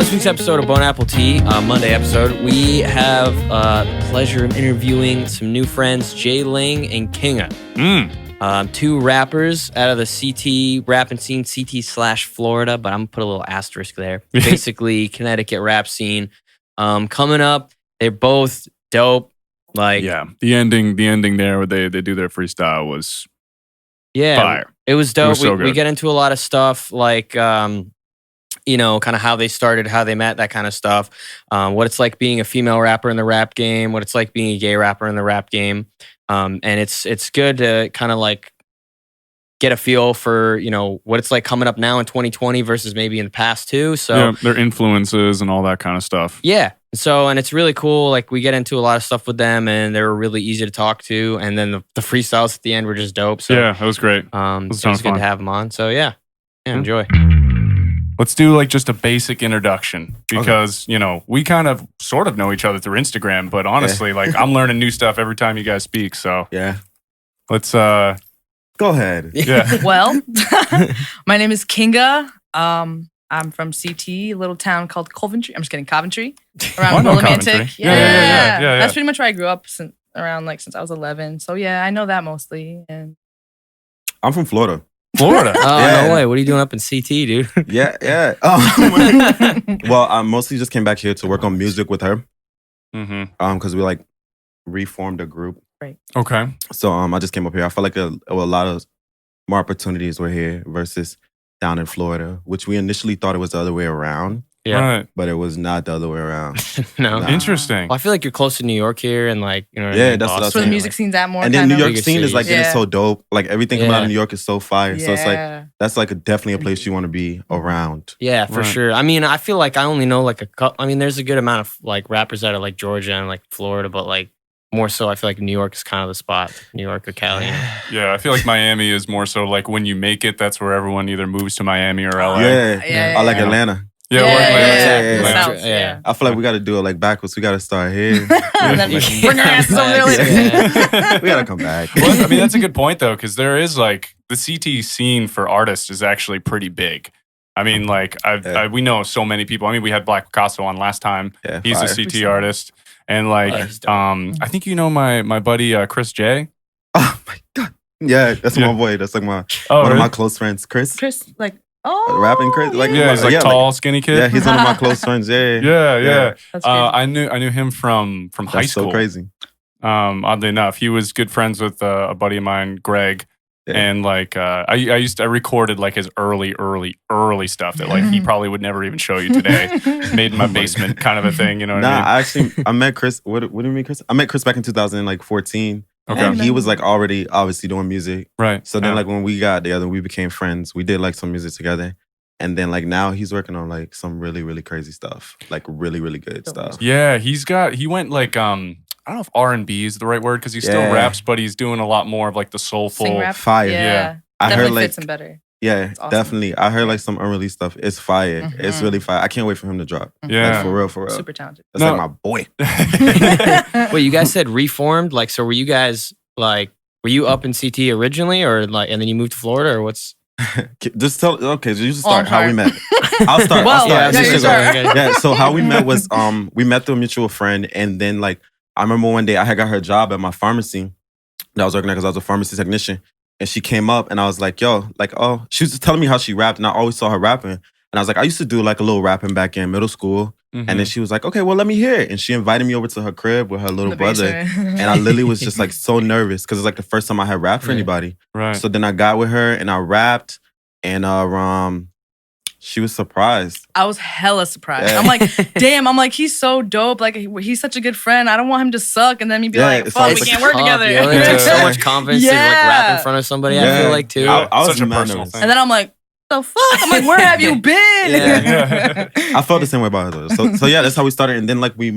this week's episode of Bone Apple Tea, Monday episode, we have the pleasure of interviewing some new friends, JayLing and Kiinga. Two rappers out of the CT rapping scene, CT/Florida, but I'm going to put a little asterisk there. Basically, Connecticut rap scene. Coming up, they're both dope. The ending there where they do their freestyle was fire. It was dope. It was so we good. get into a lot of stuff like kind of how they started, how they met, that kind of stuff. What it's like being a female rapper in the rap game, what it's like being a gay rapper in the rap game. And it's good to kind of like get a feel for, what it's like coming up now in 2020 versus maybe in the past too. So their influences and all that kind of stuff. Yeah. So, and it's really cool. Like we get into a lot of stuff with them and they were really easy to talk to. And then the freestyles at the end were just dope. So yeah, that was great. It was good to have them on. So yeah, enjoy. Let's do like just a basic introduction because, we kind of sort of know each other through Instagram, but honestly, like I'm learning new stuff every time you guys speak. So yeah, let's go ahead. Yeah. Well, my name is Kiinga. I'm from CT, a little town called Coventry. I'm just kidding, Coventry. Around Willimantic. Yeah. That's pretty much where I grew up since I was 11. So yeah, I know that mostly. And I'm from Florida. Florida. Oh, no way. What are you doing up in CT, dude? Yeah. Well, I mostly just came back here to work on music with her. Because we reformed a group. Right. Okay. So I just came up here. I felt like a lot of more opportunities were here versus down in Florida, which we initially thought it was the other way around. Yeah. Right. But it was not the other way around. No. Nah. Interesting. Well, I feel like you're close to New York here and that's what I was that's where the saying. music scene's at more. And then New York Bigger scene is like cities. getting so dope. Like everything coming out of New York is so fire. Yeah. So it's like that's like definitely a place you want to be around. Yeah, for sure. I mean, I feel like I only know like a couple. I mean, there's a good amount of like rappers out of like Georgia and like Florida, but like more so, I feel like New York is kind of the spot. New York or Cali. Yeah, I feel like Miami is more so like when you make it, that's where everyone either moves to Miami or LA. Yeah. I like Atlanta. Yeah. I feel like we got to do it like backwards. We got to start here. And then bring our asses over there later. We got to come back. Well, I mean, that's a good point though, because there is like the CT scene for artists is actually pretty big. I mean, like we know so many people. I mean, we had Black Picasso on last time. Yeah, he's fire. a CT artist, and like, I think you know my buddy Chris J. Oh my god! Yeah, that's my boy. That's like one really? of my close friends, Chris. Rapping Chris. Like he's like tall, skinny kid. Yeah, he's one of my close friends. Yeah. That's I knew him from high school. So crazy. Oddly enough, he was good friends with a buddy of mine, Greg. Yeah. And like I recorded like his early stuff that like he probably would never even show you today. Made in my basement kind of a thing, you know what I mean? I met Chris. What do you mean, Chris? I met Chris back in 2014. Okay. And he was like already obviously doing music. Right. So then like when we got together, we became friends. We did like some music together. And then like now he's working on like some really, really crazy stuff. Like really, really good stuff. Yeah, he went like I don't know if R&B is the right word because he still raps, but he's doing a lot more of like the soulful fire. Yeah. I definitely heard like fits him better. Yeah, awesome. definitely. I heard like some unreleased stuff. It's fire. It's really fire. I can't wait for him to drop. Yeah. Like, for real. Super talented. That's like my boy. Wait, you guys said reformed? Like, so were you guys like, were you up in CT originally or like, and then you moved to Florida or what's? Just tell, okay, so you just start how we met. I'll start. Yeah, so how we met was, we met through a mutual friend and then like, I remember one day I had got her job at my pharmacy that I was working at because I was a pharmacy technician. And she came up and I was like, yo, like, oh, she was just telling me how she rapped and I always saw her rapping. And I was like, I used to do like a little rapping back in middle school. And then she was like, okay, well, let me hear it. And she invited me over to her crib with her little brother. And I literally was just like so nervous because it's like the first time I had rapped for anybody. Right. So then I got with her and I rapped and she was surprised. I was hella surprised. Yeah. I'm like, damn, he's so dope. Like, he's such a good friend. I don't want him to suck. And then me be like, fuck, we can't work together. Yeah, it takes so much confidence to like rap in front of somebody, I feel like, too. I was such a mad personal nervous. thing. And then I'm like, the fuck? I'm like, where have you been? I felt the same way about her. So yeah, that's how we started. And then like we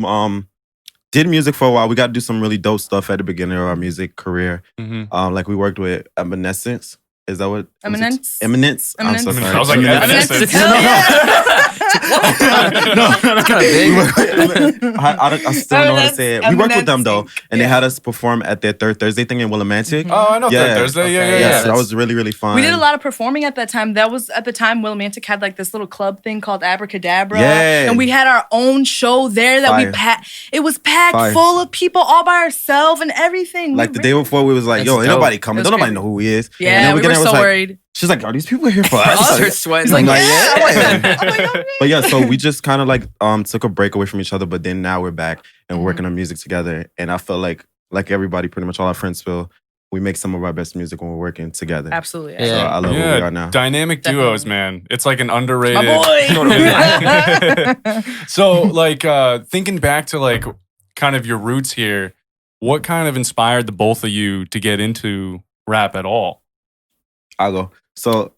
did music for a while. We got to do some really dope stuff at the beginning of our music career. Like we worked with Evanescence. Is that what? Eminence? Eminence. I'm so sorry. I was like, Eminence. Evanescence. Hell yeah. That's kind of big. I still don't know how to say it. We worked with them though, and they had us perform at their Third Thursday thing in Willimantic. Oh, I know Third Thursday. Yeah. So that was really, really fun. We did a lot of performing at that time. That was at the time Willimantic had like this little club thing called Abracadabra. Yeah. And we had our own show there that we packed. It was packed full of people all by ourselves and everything. Like the day before, we was like, yo, ain't nobody coming. Don't nobody know who he is. Yeah, we were so worried. She's like, are these people here for us? I start sweating. Like, But yeah, so we just kind of like took a break away from each other, but then now we're back and we're working on music together. And I felt like everybody, pretty much all our friends feel, we make some of our best music when we're working together. Absolutely. So I love where we are now. Dynamic duos, man. It's like an underrated. My boy. So like thinking back to like kind of your roots here, what kind of inspired the both of you to get into rap at all? I'll go. So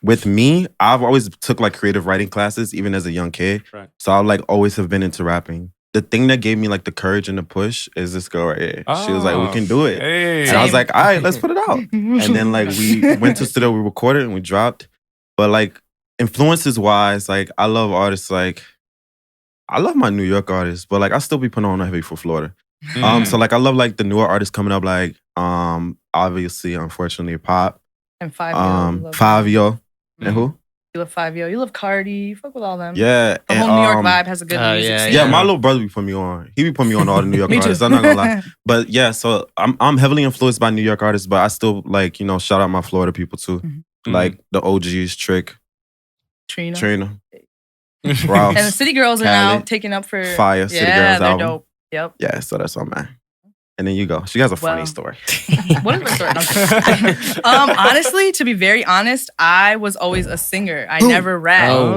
with me, I've always took like creative writing classes, even as a young kid. Right. So I like always have been into rapping. The thing that gave me like the courage and the push is this girl right here. She was like, we can do it. Hey. And I was like, all right, let's put it out. And then like we went to the studio, we recorded and we dropped. But like influences wise, like I love artists like, I love my New York artists, but like I still be putting on heavy for Florida. So like I love like the newer artists coming up, like obviously, unfortunately, Pop. And Fabio. Fabio. And who? You love Fabio. You love Cardi. You fuck with all them. Yeah. The whole New York vibe has a good music scene. Yeah, my little brother be putting me on. He be putting me on all the New York artists. I'm not gonna lie. But yeah, so I'm heavily influenced by New York artists, but I still like, you know, shout out my Florida people too. Like the OGs, Trick, Trina. Rouse, and the City Girls are now taking up for Fire. City Girls they're album. dope. Yep. Yeah, so that's all, man. And then you go. She has a funny story. What is my story? Honestly, to be very honest, I was always a singer. I never rapped. Oh,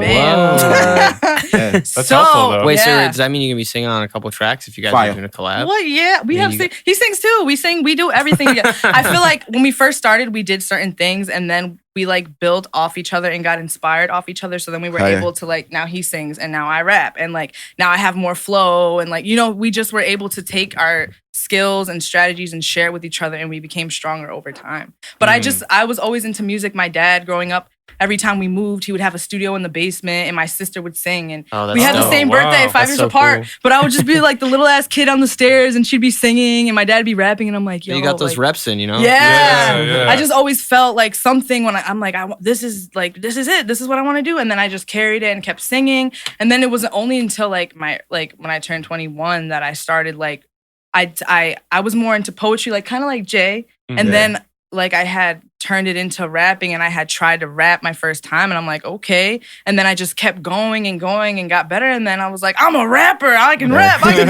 That's helpful, though. Wait, so does that mean you're gonna be singing on a couple tracks if you guys are doing a collab? Well, yeah, we have. He sings too. We sing. We do everything together. I feel like when we first started, we did certain things, and then we like built off each other and got inspired off each other. So then we were able to like, now he sings and now I rap, and like now I have more flow, and like, you know, we just were able to take our skills and strategies and share with each other, and we became stronger over time. But I was always into music. My dad growing up, every time we moved, he would have a studio in the basement, and my sister would sing. And we had the same birthday, 5 years apart. Cool. But I would just be like the little ass kid on the stairs, and she'd be singing, and my dad would be rapping, and I'm like, yo, you got those reps in, you know? Yeah. I just always felt like something when I'm like, this is it. This is what I want to do. And then I just carried it and kept singing. And then it wasn't only until like when I turned 21 that I started like, I was more into poetry, like kind of like Jay. And then like I had turned it into rapping, and I had tried to rap my first time, and I'm like, okay. And then I just kept going and going and got better. And then I was like, I'm a rapper. I can rap. I can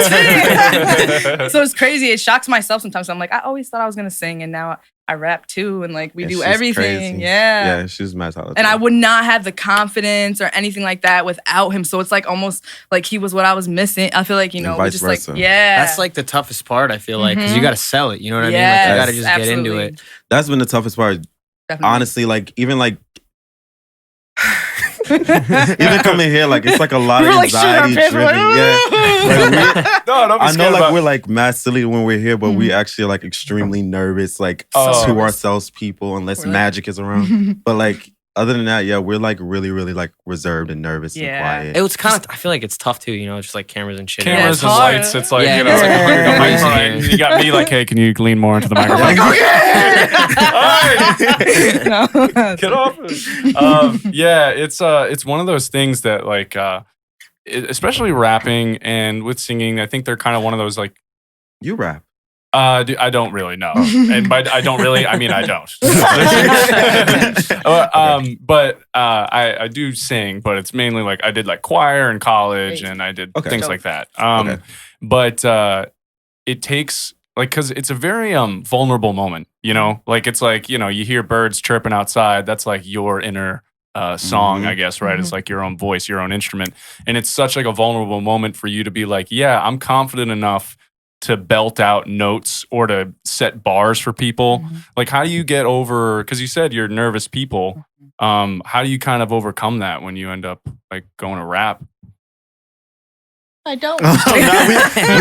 sing. So it's crazy. It shocks myself sometimes. I'm like, I always thought I was going to sing, and now I rap too. And like we do everything. Crazy. Yeah, she's mad talented. And I would not have the confidence or anything like that without him. So it's like almost like he was what I was missing. I feel like, you know, we just versa. like, that's like the toughest part, I feel like, because you got to sell it. You know what I mean? Like, you got to just get into it. That's been the toughest part. Definitely. Honestly, like even like even coming here, like it's like a lot of anxiety driven. I know like we're like mad silly when we're here, but we actually are like extremely nervous, like to ourselves people, unless magic is around. But like other than that, yeah, we're like really, really like reserved and nervous and quiet. It was kind of, I feel like it's tough too, you know, just like cameras and shit. Cameras and lights. It's like, you know, it's like 100 you got me like, hey, can you lean more into the microphone? Get off. Yeah, it's one of those things that like, especially rapping and with singing, I think they're kind of one of those like. You rap. I don't really know, and by I don't really, I mean I don't. But I do sing, but it's mainly like I did like choir in college, and I did things like that. But it takes like because it's a very vulnerable moment, you know. Like it's like, you know, you hear birds chirping outside. That's like your inner song, I guess, right? It's like your own voice, your own instrument, and it's such like a vulnerable moment for you to be like, yeah, I'm confident enough to belt out notes or to set bars for people. Like, how do you get over, because you said you're nervous people, how do you kind of overcome that when you end up like going to rap? I don't. we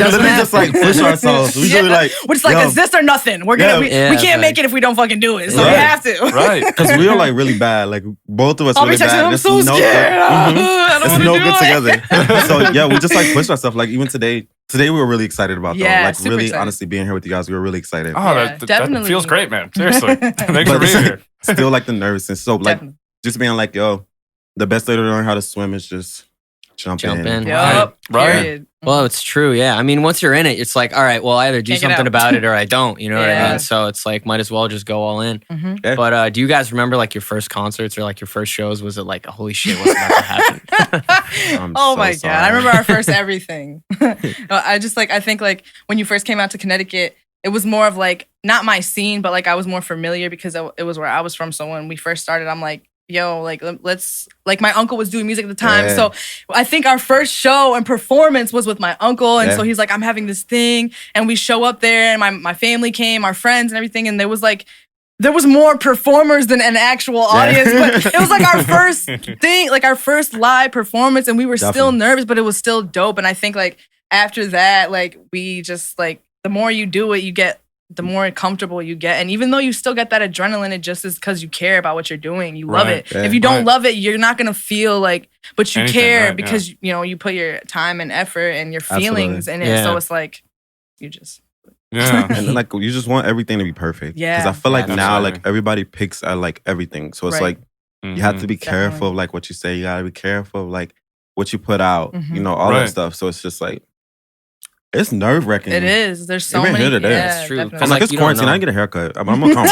literally just like push ourselves. We usually like we're just like, it's this or nothing. We're gonna we can't make it if we don't fucking do it. So we have to. Right. Because we are like really bad. Like both of us I'll really be texting bad. I'm so scared. It's no good together. So yeah, we just like push ourselves. Like even today we were really excited about that. Like really excited. honestly being here with you guys, we were really excited. Oh, definitely. That feels great, man. Seriously. Thanks for being here. Still like the nervousness. So like just being like, yo, the best way to learn how to swim is just jump in. Yep. Right. Well, it's true. Yeah. I mean, once you're in it, it's like, all right, well, I either do something about it or I don't. You know what I mean? So it's like, might as well just go all in. Mm-hmm. But do you guys remember like your first concerts or like your first shows? Was it like, holy shit, what's about to happen? Oh my God. I remember our first everything. I think like when you first came out to Connecticut, it was more of like, not my scene, but like I was more familiar because it was where I was from. So when we first started, I'm like, yo, like let's like my uncle was doing music at the time. So I think our first show and performance was with my uncle. And so he's like, I'm having this thing. And we show up there and my family came, our friends and everything. And there was more performers than an actual audience. But it was like our first thing, like our first live performance. And we were still nervous, but it was still dope. And I think like after that, like we just like, the more you do it, you get the more comfortable you get. And even though you still get that adrenaline, it just is because you care about what you're doing. You love it. If you don't love it, you're not going to feel like, but you care because, you know, you put your time and effort and your feelings in it. So it's like, you just... And then, like, you just want everything to be perfect. Because I feel like now, like, everybody picks at, like, everything. So it's like, you have to be careful of, like, what you say. You got to be careful of, like, what you put out. You know, all that stuff. So it's just like, it's nerve-wracking. It is. There's so many. Here today. That's true. I'm like, it's quarantine. I get a haircut. I'm gonna come.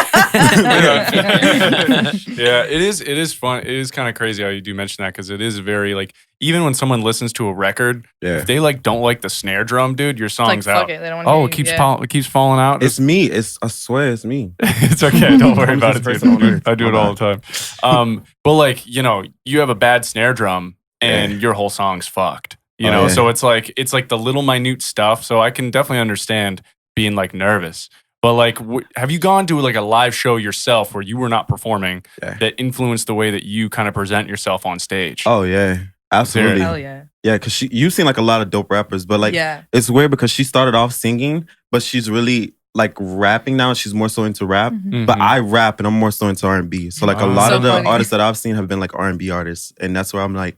Yeah, it is fun. It is kind of crazy how you do mention that because it is very like even when someone listens to a record, if they like don't like the snare drum, dude, your song's like, out. Fuck it. They don't want it keeps falling out. It's me. I swear it's me. It's okay. Don't worry about it, dude. I do it all the time. But like you know, you have a bad snare drum and your whole song's fucked. You know, so it's like the little minute stuff. So I can definitely understand being like nervous. But like, have you gone to like a live show yourself where you were not performing that influenced the way that you kind of present yourself on stage? Oh yeah, absolutely. Hell yeah. Yeah, because you've seen like a lot of dope rappers, but like it's weird because she started off singing, but she's really like rapping now. She's more so into rap, but I rap and I'm more so into R&B. So like a lot of the artists that I've seen have been like R&B artists, and that's where I'm like,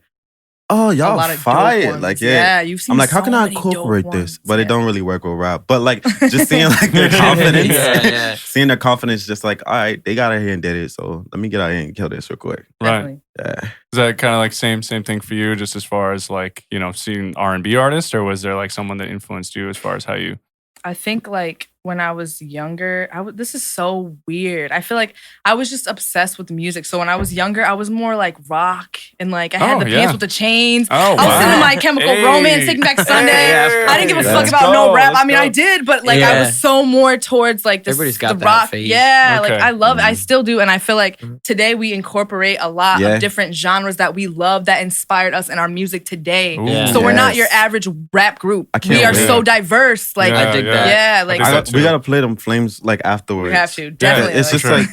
oh, y'all fired. Like, you've seen I'm like, how can I incorporate this? But it don't really work with rap. But like, just seeing like their confidence, seeing their confidence, just like, all right, they got out here and did it. So let me get out here and kill this real quick. Right. Yeah. Is that kind of like same thing for you, just as far as like, you know, seeing R&B artists, or was there like someone that influenced you as far as how you? I think like when I was younger, this is so weird. I feel like I was just obsessed with music. So when I was younger, I was more like rock and like I had the pants with the chains. I was singing My Chemical Romance, Taking Back Sunday. I didn't give a fuck about no rap. I mean, I did, but like I was so more towards like this, everybody's got the that rock. phase. Yeah, like I love it. I still do. And I feel like today we incorporate a lot of different genres that we love that inspired us in our music today. So we're not your average rap group. We are so diverse. Like I dig that. Yeah, like we gotta play them flames like afterwards. We have to definitely. It's just like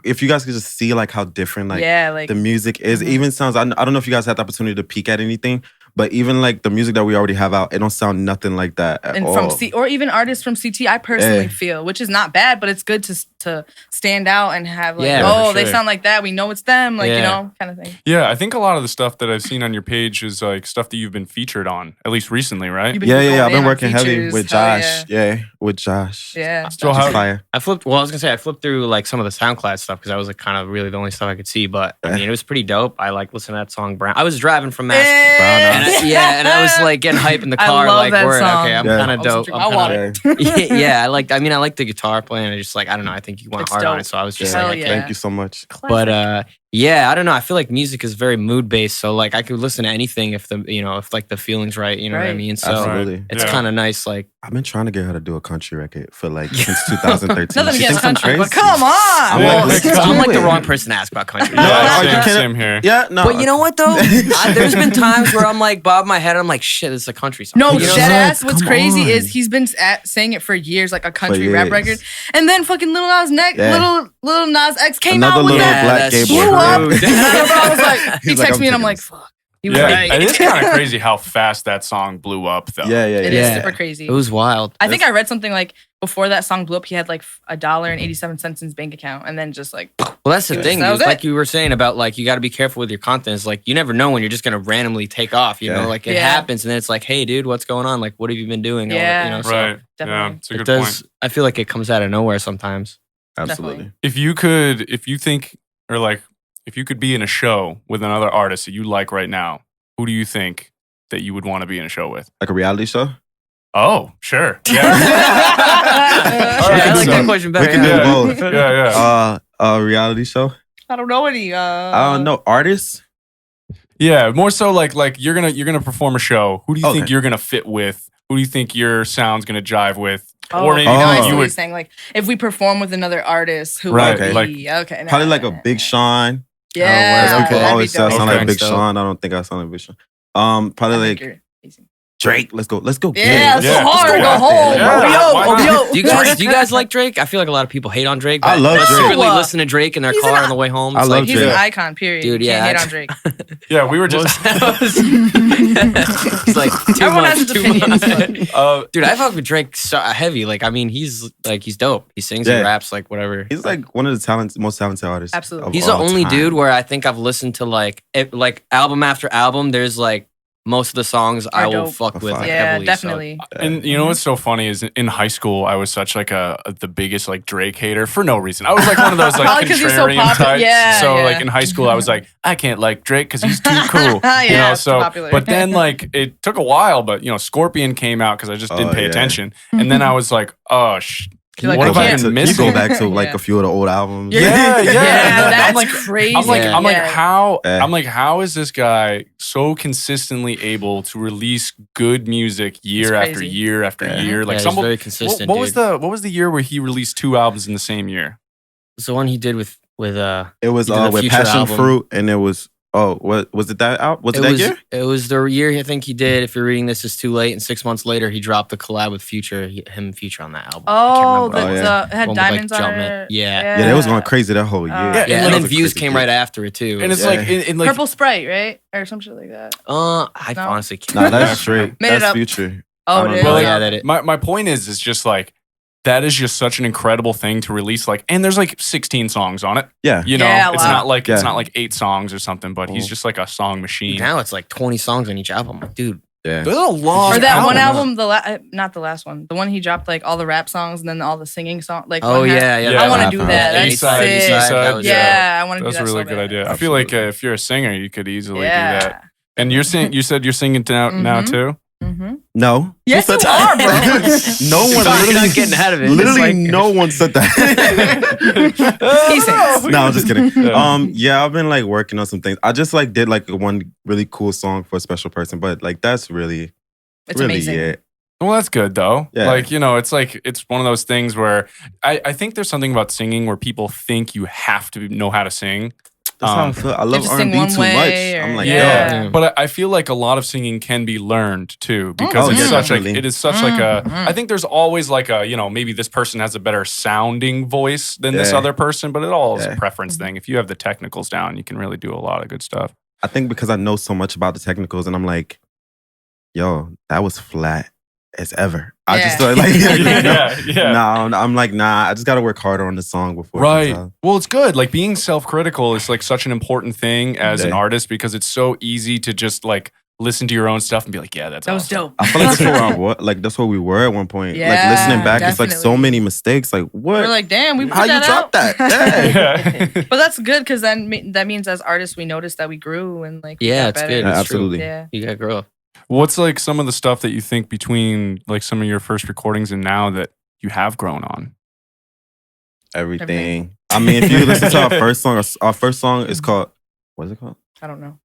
if you guys could just see like how different like the music is. It even sounds. I don't know if you guys had the opportunity to peek at anything, but even like the music that we already have out, it don't sound nothing like that at all. Or even artists from CT, I personally feel, which is not bad, but it's good to stand out and have like, they sound like that. We know it's them, like you know, kind of thing. Yeah, I think a lot of the stuff that I've seen on your page is like stuff that you've been featured on, at least recently, right? Yeah. I've been working heavy with Josh. With Josh. Yeah. So how? I flipped through like some of the SoundCloud stuff because I was like kind of really the only stuff I could see. But I mean, it was pretty dope. I like listening to that song Brown. I was driving from Mass. And I was like getting hype in the car, like word. Song. Okay, I'm kind of dope. I want it. I like the guitar playing. I just like, I don't know. I think you went hard on it, so I was just like, thank you so much. But I don't know. I feel like music is very mood based, so like I could listen to anything if like the feeling's right. You know what I mean? So absolutely. It's kind of nice. Like I've been trying to get her to do a country record for like since 2013. Nothing She against thinks I'm country, crazy. but come on. I'm like the wrong person to ask about country. Same here. Yeah, no. But you know what though? There's been times where I'm like bob my head. I'm like, shit, this is a country song. No, dead ass. What's crazy is he's been saying it for years, like a country rap record, and then fucking Lil Nas X came out with that. Black gay blew boy. up. I was like, he texts me and I'm like, fuck. He was like, it is kind of crazy how fast that song blew up, though. It is super crazy. It was wild. I think I read something like before that song blew up, he had like $1.87 in his bank account, and then just like. Well, that's the thing, dude. Like you were saying about like you got to be careful with your content. It's like you never know when you're just gonna randomly take off. You know, like it happens, and then it's like, hey, dude, what's going on? Like, what have you been doing? Yeah, you know, right. So Yeah, it's a good point. I feel like it comes out of nowhere sometimes. Absolutely. If you could be in a show with another artist that you like right now, who do you think that you would want to be in a show with? Like a reality show? Oh, sure. Yeah. I like that question better. We can do both. Yeah. A reality show? I don't know any. I don't know. Artists? Yeah, more so like you're gonna perform a show. Who do you think you're gonna fit with? Who do you think your sound's gonna jive with? Or maybe you were saying like if we perform with another artist, who would be? Okay, probably like a Big Sean. Yeah, people always say I sound like Big Sean. I don't think I sound like Big Sean. Probably like Drake. Let's go. Yeah, let's go hard. Go home. Do you guys like Drake? I feel like a lot of people hate on Drake. I love Drake. Secretly listen to Drake in their car on the way home. I love Drake. He's an icon. Period. Dude, you can't hate on Drake. Yeah, we were just. It's like everyone has his opinions. Dude, I fuck with Drake so heavy. Like, I mean, he's dope. He sings, he raps, like whatever. He's like one of the most talented artists. Absolutely. He's the only dude where I think I've listened to like album after album. There's like. Most of the songs I will fuck with. Like, heavily, definitely. So. And you know what's so funny is in high school I was such like the biggest like Drake hater for no reason. I was like one of those like contrarian types. So like in high school I was like I can't like Drake because he's too cool. You know, so popular. But then like it took a while, but you know Scorpion came out because I just didn't pay attention, and then I was like, oh. What if I can miss it? You go back to like a few of the old albums. Yeah, that's crazy. I'm like, how is this guy so consistently able to release good music year after year after year? Like, he's very consistent. What was the year where he released 2 albums in the same year? It's the one he did with it was with Passion Fruit, and it was. Oh, what was it that out? Was it that year? It was the year I think he did. If you're reading this, it's too late. And 6 months later, he dropped the collab with Future. Him and Future on that album. It had diamonds on it. Yeah, they was going crazy that whole year. And then Views came right after it too. And it's like Purple Sprite, right, or some shit like that. I honestly can't. Nah, that's straight. That's Future. My point is just like. That is just such an incredible thing to release. Like, and there's like 16 songs on it. Yeah, you know, it's not like 8 songs or something. But he's just like a song machine. Now it's like 20 songs on each album. Like, dude, there's a long. Or that one album, not the last one, the one he dropped like all the rap songs and then all the singing songs. Like, I want to do that. That's sick. I want to do that. That's a really good idea. I feel like if you're a singer, you could easily do that. And you said you're singing now too. Mm-hmm. No. Yes, you are, bro. No one. Literally not getting ahead of it. Literally, no one said that. No, I'm just kidding. Yeah, I've been like working on some things. I just like did like one really cool song for a special person, but like that's really amazing. it. Well, that's good though. Yeah. Like, you know, it's one of those things where I think there's something about singing where people think you have to know how to sing. That's how I feel. I love R&B too much. I'm like, but I feel like a lot of singing can be learned too because it is such like a. I think there's always like a, you know, maybe this person has a better sounding voice than this other person, but it all is a preference thing. If you have the technicals down, you can really do a lot of good stuff. I think because I know so much about the technicals, and I'm like, yo, that was flat as ever. I just thought like, no, I'm like, nah, I just got to work harder on the song before. Right. Well, it's good. Like being self-critical is like such an important thing as an artist because it's so easy to just like listen to your own stuff and be like, yeah, that was dope. I feel like that's where we were at one point. Like listening back, it's like so many mistakes. Like what? We're like, damn, we put how you dropped that? But that's good because then that means as artists we noticed that we grew and like it's good. It's absolutely. Yeah, you gotta grow up. What's like some of the stuff that you think between like some of your first recordings and now that you have grown on? Everything. I mean, if you listen to our first song is called, what is it called? I don't know.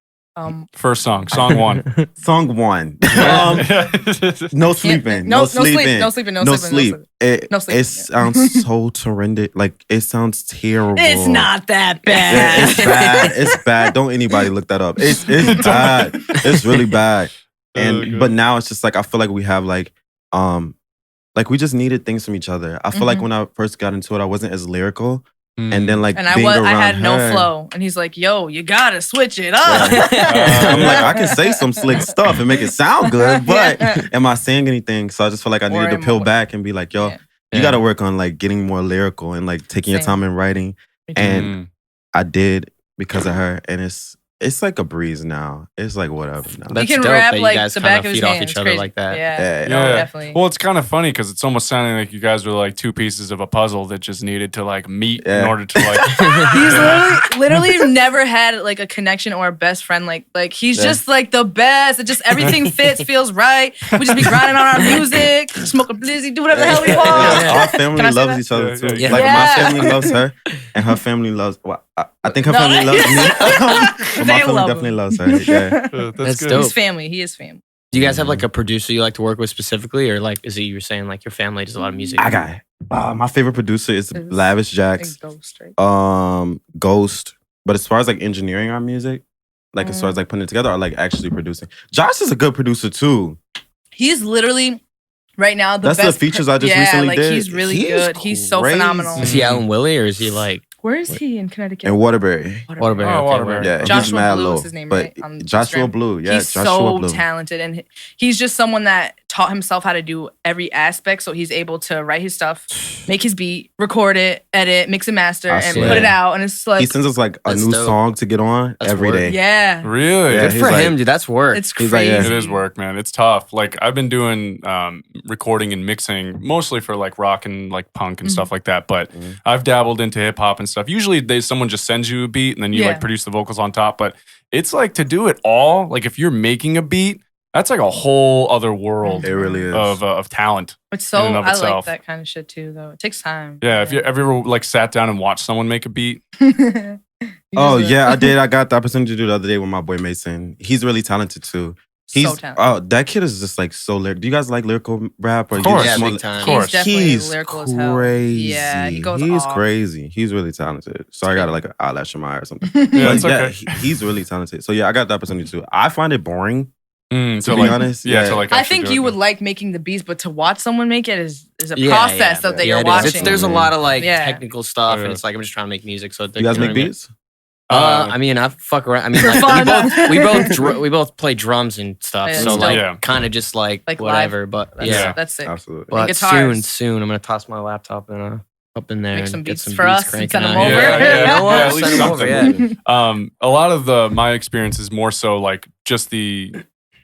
First song 1. Song 1. No sleeping. No sleep. It sounds so horrendous. Like it sounds terrible. It's not that bad. It's bad. It's bad. Don't anybody look that up. It's bad. It's really bad. And but now it's just like I feel like we have like we just needed things from each other. I feel like when I first got into it, I wasn't as lyrical. And then like and I being around had no her, flow, and he's like, "Yo, you gotta switch it up." I'm like, I can say some slick stuff and make it sound good, but am I saying anything? So I just felt like I needed to peel back and be like, yo, you got to work on like getting more lyrical and like taking your time in writing. And I did because of her, and it's like a breeze now. It's like whatever now. That's he can dope rap that you like guys the kind back of of his feed off hand. each other like that. Yeah, definitely. Well, it's kind of funny because it's almost sounding like you guys were like two pieces of a puzzle that just needed to like meet in order to like. He's literally never had like a connection or a best friend. Like he's just like the best. It just everything fits, feels right. We just be grinding on our music, smoke a blizzy, do whatever the hell we want. Our family loves each other too. Yeah. Like my family loves her, and her family loves. Well, I think her family loves me. But my family definitely loves her. Yeah. That's good. dope. He's family. He is family. Do you guys have like a producer you like to work with specifically, or like is it you were saying like your family does a lot of music? I got my favorite producer is Lavish Jax, Ghost, Ghost. But as far as like engineering our music, like as far as like putting it together or like actually producing, Josh is a good producer too. He's literally right now the That's best. the features I just recently did. He's really good. He's so phenomenal. Is he Alan Willie or is he like? Where is he in Connecticut? In Waterbury. Waterbury. Oh, Okay, Waterbury. Yeah, Joshua he's mad Blue low. is his name, but right? On Joshua Instagram. Blue, yeah, He's Joshua so Blue. talented, and he's just someone that taught himself how to do every aspect. So he's able to write his stuff, make his beat, record it, edit, mix and master, and put it out. And it's like he sends us like a new song to get on every day. Yeah, Really? Yeah, Good for him, dude. That's work. it's He's crazy. like, It is work, man. It's tough. Like I've been doing recording and mixing mostly for like rock and like punk and stuff like that. But I've dabbled into hip hop and stuff. Usually, someone just sends you a beat and then you like produce the vocals on top. But it's like to do it all. Like if you're making a beat, that's like a whole other world. It really is. Of talent. It's so in and of I like itself. that kind of shit too, though. It takes time. Yeah. If you ever like sat down and watched someone make a beat. Oh yeah, I did. I got the opportunity to do the other day with my boy Mason. He's really talented too. He's so talented. that kid is just like so lyrical. Do you guys like lyrical rap? Or Of course. Yeah, more, big time. Of course. He's definitely He's lyrical as hell. crazy. Yeah, he goes He's off. crazy. He's really talented. So I got like an eyelash in my eye or something. Yeah, But it's okay. he's really talented. So yeah, I got the opportunity too. I find it boring. To be like, honest, yeah. yeah. To like I actually think do you it. would like making the beats, but to watch someone make it is a Yeah, process that it you're is. watching. There's a lot of like Yeah. technical stuff, Yeah. and it's like I'm just trying to make music. So You guys make beats? I mean, I fuck around. I mean, For like, fun. we both play drums and stuff. Yeah, so it's like, dope. kind of just like Like whatever. But That's, yeah, that's sick. Absolutely. but guitars. soon, I'm gonna toss my laptop and up in there Make and some get beats some for beats us and cranking send 'em out. over. Yeah, You know what? at least Send 'em over, something. yeah. A lot of my experience is more so like just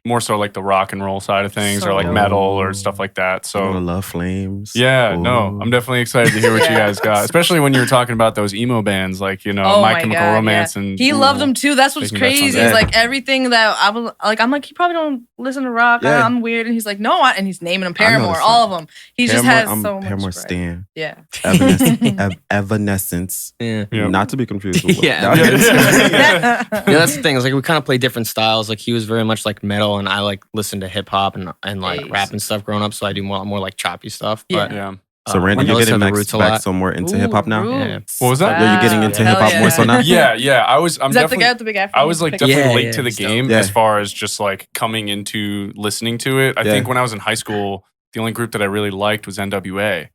more so like the rock and roll side of things So or like dope. metal or stuff like that. So So Love Flames. yeah, Ooh. no, I'm definitely excited to hear what you Yeah. guys got, especially when you were talking about those emo bands like, you know, Oh My my Chemical God, Romance yeah. and He loved them too. That's what's Making that crazy. sound Is good. like everything that I was like, I'm like, he probably don't listen to rock. Yeah. I'm weird, and he's like, no, and he's naming them I know Paramore, the all song. of them. He just Paramore, has I'm so much. Paramore variety. Stan. Yeah. Evanescence. Yeah. Yep. Not to be confused with what. Yeah. No. Yeah, that's the thing. It's like we kind of play different styles. Like he was very much like metal, and I like listen to hip hop and like Yes. rap and stuff growing up. So I do more like choppy stuff. But yeah. So Randy, like, I you're listen getting to the Roots a back lot. so more into Ooh, hip hop now. Roots. What was that? Yeah, you're getting into Hell hip hop more so now. Yeah. I'm Is that the definitely guy with the big afro? I was like definitely Yeah, late yeah, to the so- game Yeah. as far as just like coming into listening to it. I Yeah. think when I was in high school, the only group that I really liked was NWA,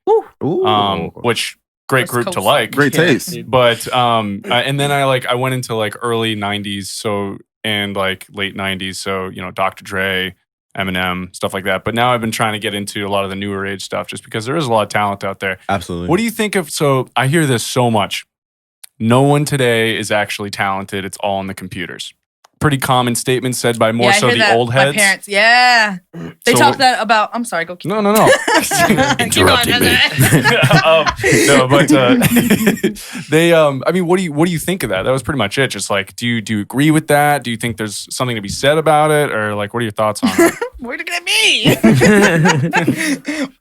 Ooh. which great West group to Coast. like. Great taste. But and then I went into like early 90s and like late 90s, so you know Dr. Dre, Eminem, stuff like that. But now I've been trying to get into a lot of the newer age stuff just because there is a lot of talent out there. Absolutely. What do you think of, so I hear this so much. No one today is actually talented. It's all in the computers. Pretty common statement said by more I so hear the that. old heads. My parents, yeah. They So- talk that about, I'm sorry, go keep No. Keep Interrupting going, me. No, but they. I mean, what do you think of that? That was pretty much it. Just like, do you agree with that? Do you think there's something to be said about it, or like, what are your thoughts on it? Where to get me?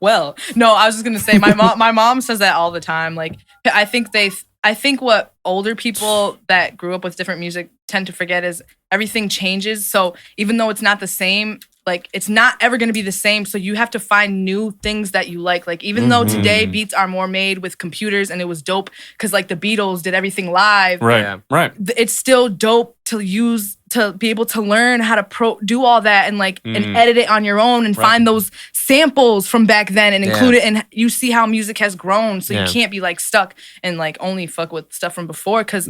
Well, no, I was just gonna say my mom says that all the time. Like, I think what older people that grew up with different music tend to forget is everything changes. So even though it's not the same, like it's not ever going to be the same. So you have to find new things that you like. Like even though today beats are more made with computers and it was dope because like the Beatles did everything live. Right, Yeah. right. It's still dope to use to be able to learn how to do all that and like and edit it on your own and find those samples from back then and include it, and you see how music has grown. So you can't be like stuck and like only fuck with stuff from before, because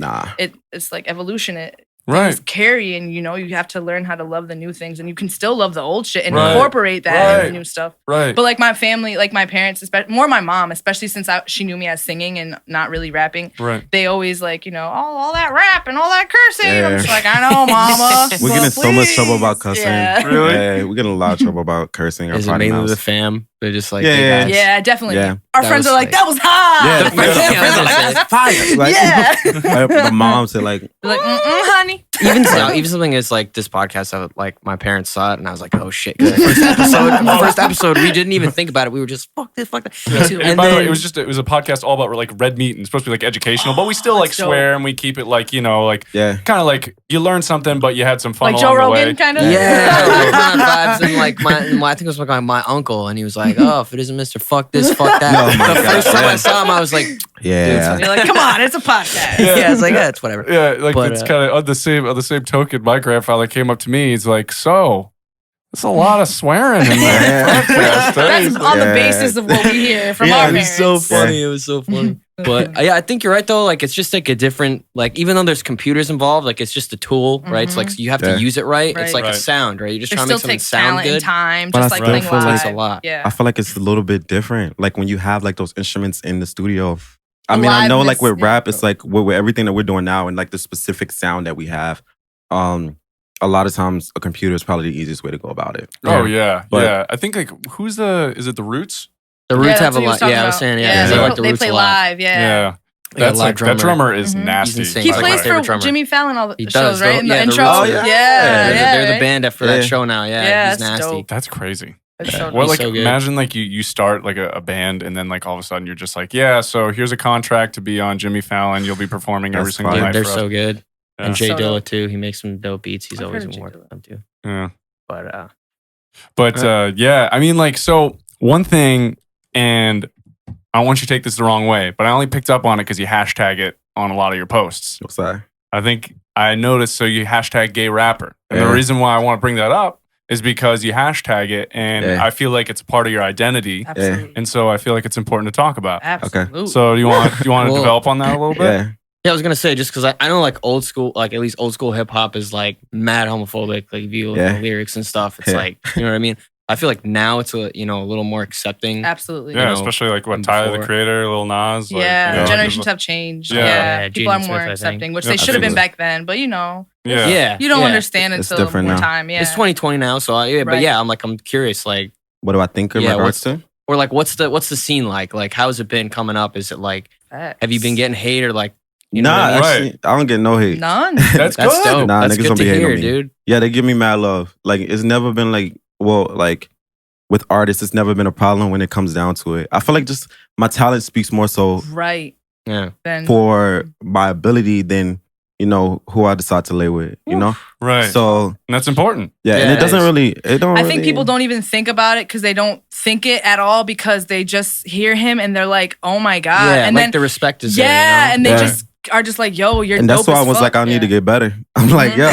it's like evolution. Things carry, and you have to learn how to love the new things, and you can still love the old shit and incorporate that in the new stuff. But like my family, like my parents, more my mom, especially since she knew me as singing and not really rapping. They always like, all that rap and all that cursing. I'm just like, I know, mama. We're getting so much trouble about cussing. Really? Yeah, we're getting a lot of trouble about cursing. Is it mainly the fam? They're just like, yeah, definitely. Yeah. Our friends are like, that was hot. Yeah, fire. Like, the moms are like, honey. Even something as like this podcast, like my parents saw it, and I was like, oh shit. The first episode, we didn't even think about it. We were just fuck this, fuck that. And by the way, it was a podcast all about like red meat and it's supposed to be like educational, but we still like swear and we keep it like, kind of like you learn something, but you had some fun like along Joe the way. Rogan kind of. Vibes. And like I think it was like my uncle, and he was like, oh, if it isn't Mr. Fuck this, fuck that. The first time I saw him, I was like, yeah. You're like, come on, it's a podcast. Yeah, it's like, it's whatever. Yeah, like it's kind of on the same token. My grandfather came up to me. He's like, so there's a lot of swearing in there. That's on the basis of what we hear from our parents. It was so funny. It was so funny. But I think you're right though. Like it's just like a different, like even though there's computers involved, like it's just a tool, right? It's like so you have to use it right. It's like a sound, right? You're just trying to make something sound good. And time, but just I like still feel like a lot. Yeah. I feel like it's a little bit different. Like when you have like those instruments in the studio. I mean, I know like with rap, it's like with everything that we're doing now and like the specific sound that we have. A lot of times a computer is probably the easiest way to go about it. Oh yeah, yeah. I think like is it the Roots? The Roots have a lot. Yeah, I was saying they play live. Yeah. That's like that drummer is nasty. He plays for Jimmy Fallon all the shows, right? In the intro. They're the band for that show now. Yeah, he's nasty. Dope. That's crazy. So well, like imagine like you start like a band and then like all of a sudden you're just like, so here's a contract to be on Jimmy Fallon. You'll be performing every single night. They're so good. Yeah. And Jay Dilla too. He makes some dope beats. He's always been working with them too. Yeah. But I mean, like, so one thing, and I don't want you to take this the wrong way, but I only picked up on it because you hashtag it on a lot of your posts. What's that? I think I noticed, so you hashtag gay rapper. And the reason why I want to bring that up is because you hashtag it, and I feel like it's a part of your identity. Absolutely. And so I feel like it's important to talk about. Absolutely. Okay. So do you want to develop on that a little bit? Yeah, I was gonna say just because I know like old school, like at least old school hip hop is like mad homophobic. Like if you look at the lyrics and stuff, it's like, you know what I mean. I feel like now it's a little more accepting. Absolutely. Yeah, especially like Tyler the Creator, Lil Nas. Yeah, generations have changed. Yeah, people are more accepting, which they should have been back then. But you don't understand until more time. Yeah, it's 2020 now, so but I'm curious, like, what do I think in regards to? Or like, what's the scene like? Like, how's it been coming up? Is it like, have you been getting hate or like? Actually, I don't get no hate. None. That's good. Dope. Nah, that's niggas good don't to be hating hear, on me. dude. Yeah, they give me mad love. Like it's never been like, like with artists, it's never been a problem when it comes down to it. I feel like just my talent speaks more so for my ability than who I decide to lay with. Right. So and that's important. Yeah, and it doesn't really. I think people don't even think about it because they don't think it at all because they just hear him and they're like, oh my god, and like the respect is there, and they just are just like, yo, you're and dope. That's why I was like, I need to get better. I'm like, yo,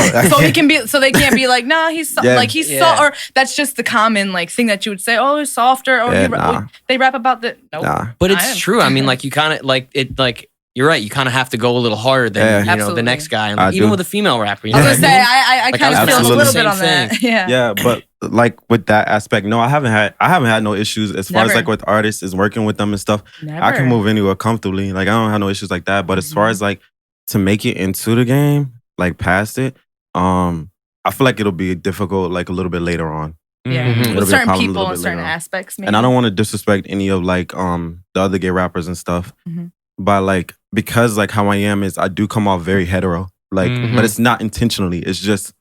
so they can't be like, nah, he's like he's soft, or that's just the common like thing that you would say, oh, he's softer, or they rap about the but it's true. I mean, like you kind of like it, like you're right. You kind of have to go a little harder than the next guy, and like, even with a female rapper. I was gonna say, I kind of feel a little bit on that. Yeah, but like with that aspect, no, I haven't had no issues as far as like with artists is working with them and stuff. I can move anywhere comfortably. Like I don't have no issues like that. But as far as like to make it into the game, like past it, I feel like it'll be difficult like a little bit later on. Yeah, with certain people and certain aspects. Maybe. And I don't want to disrespect any of like the other gay rappers and stuff. But like because like how I am is I do come off very hetero. Like, but it's not intentionally. It's just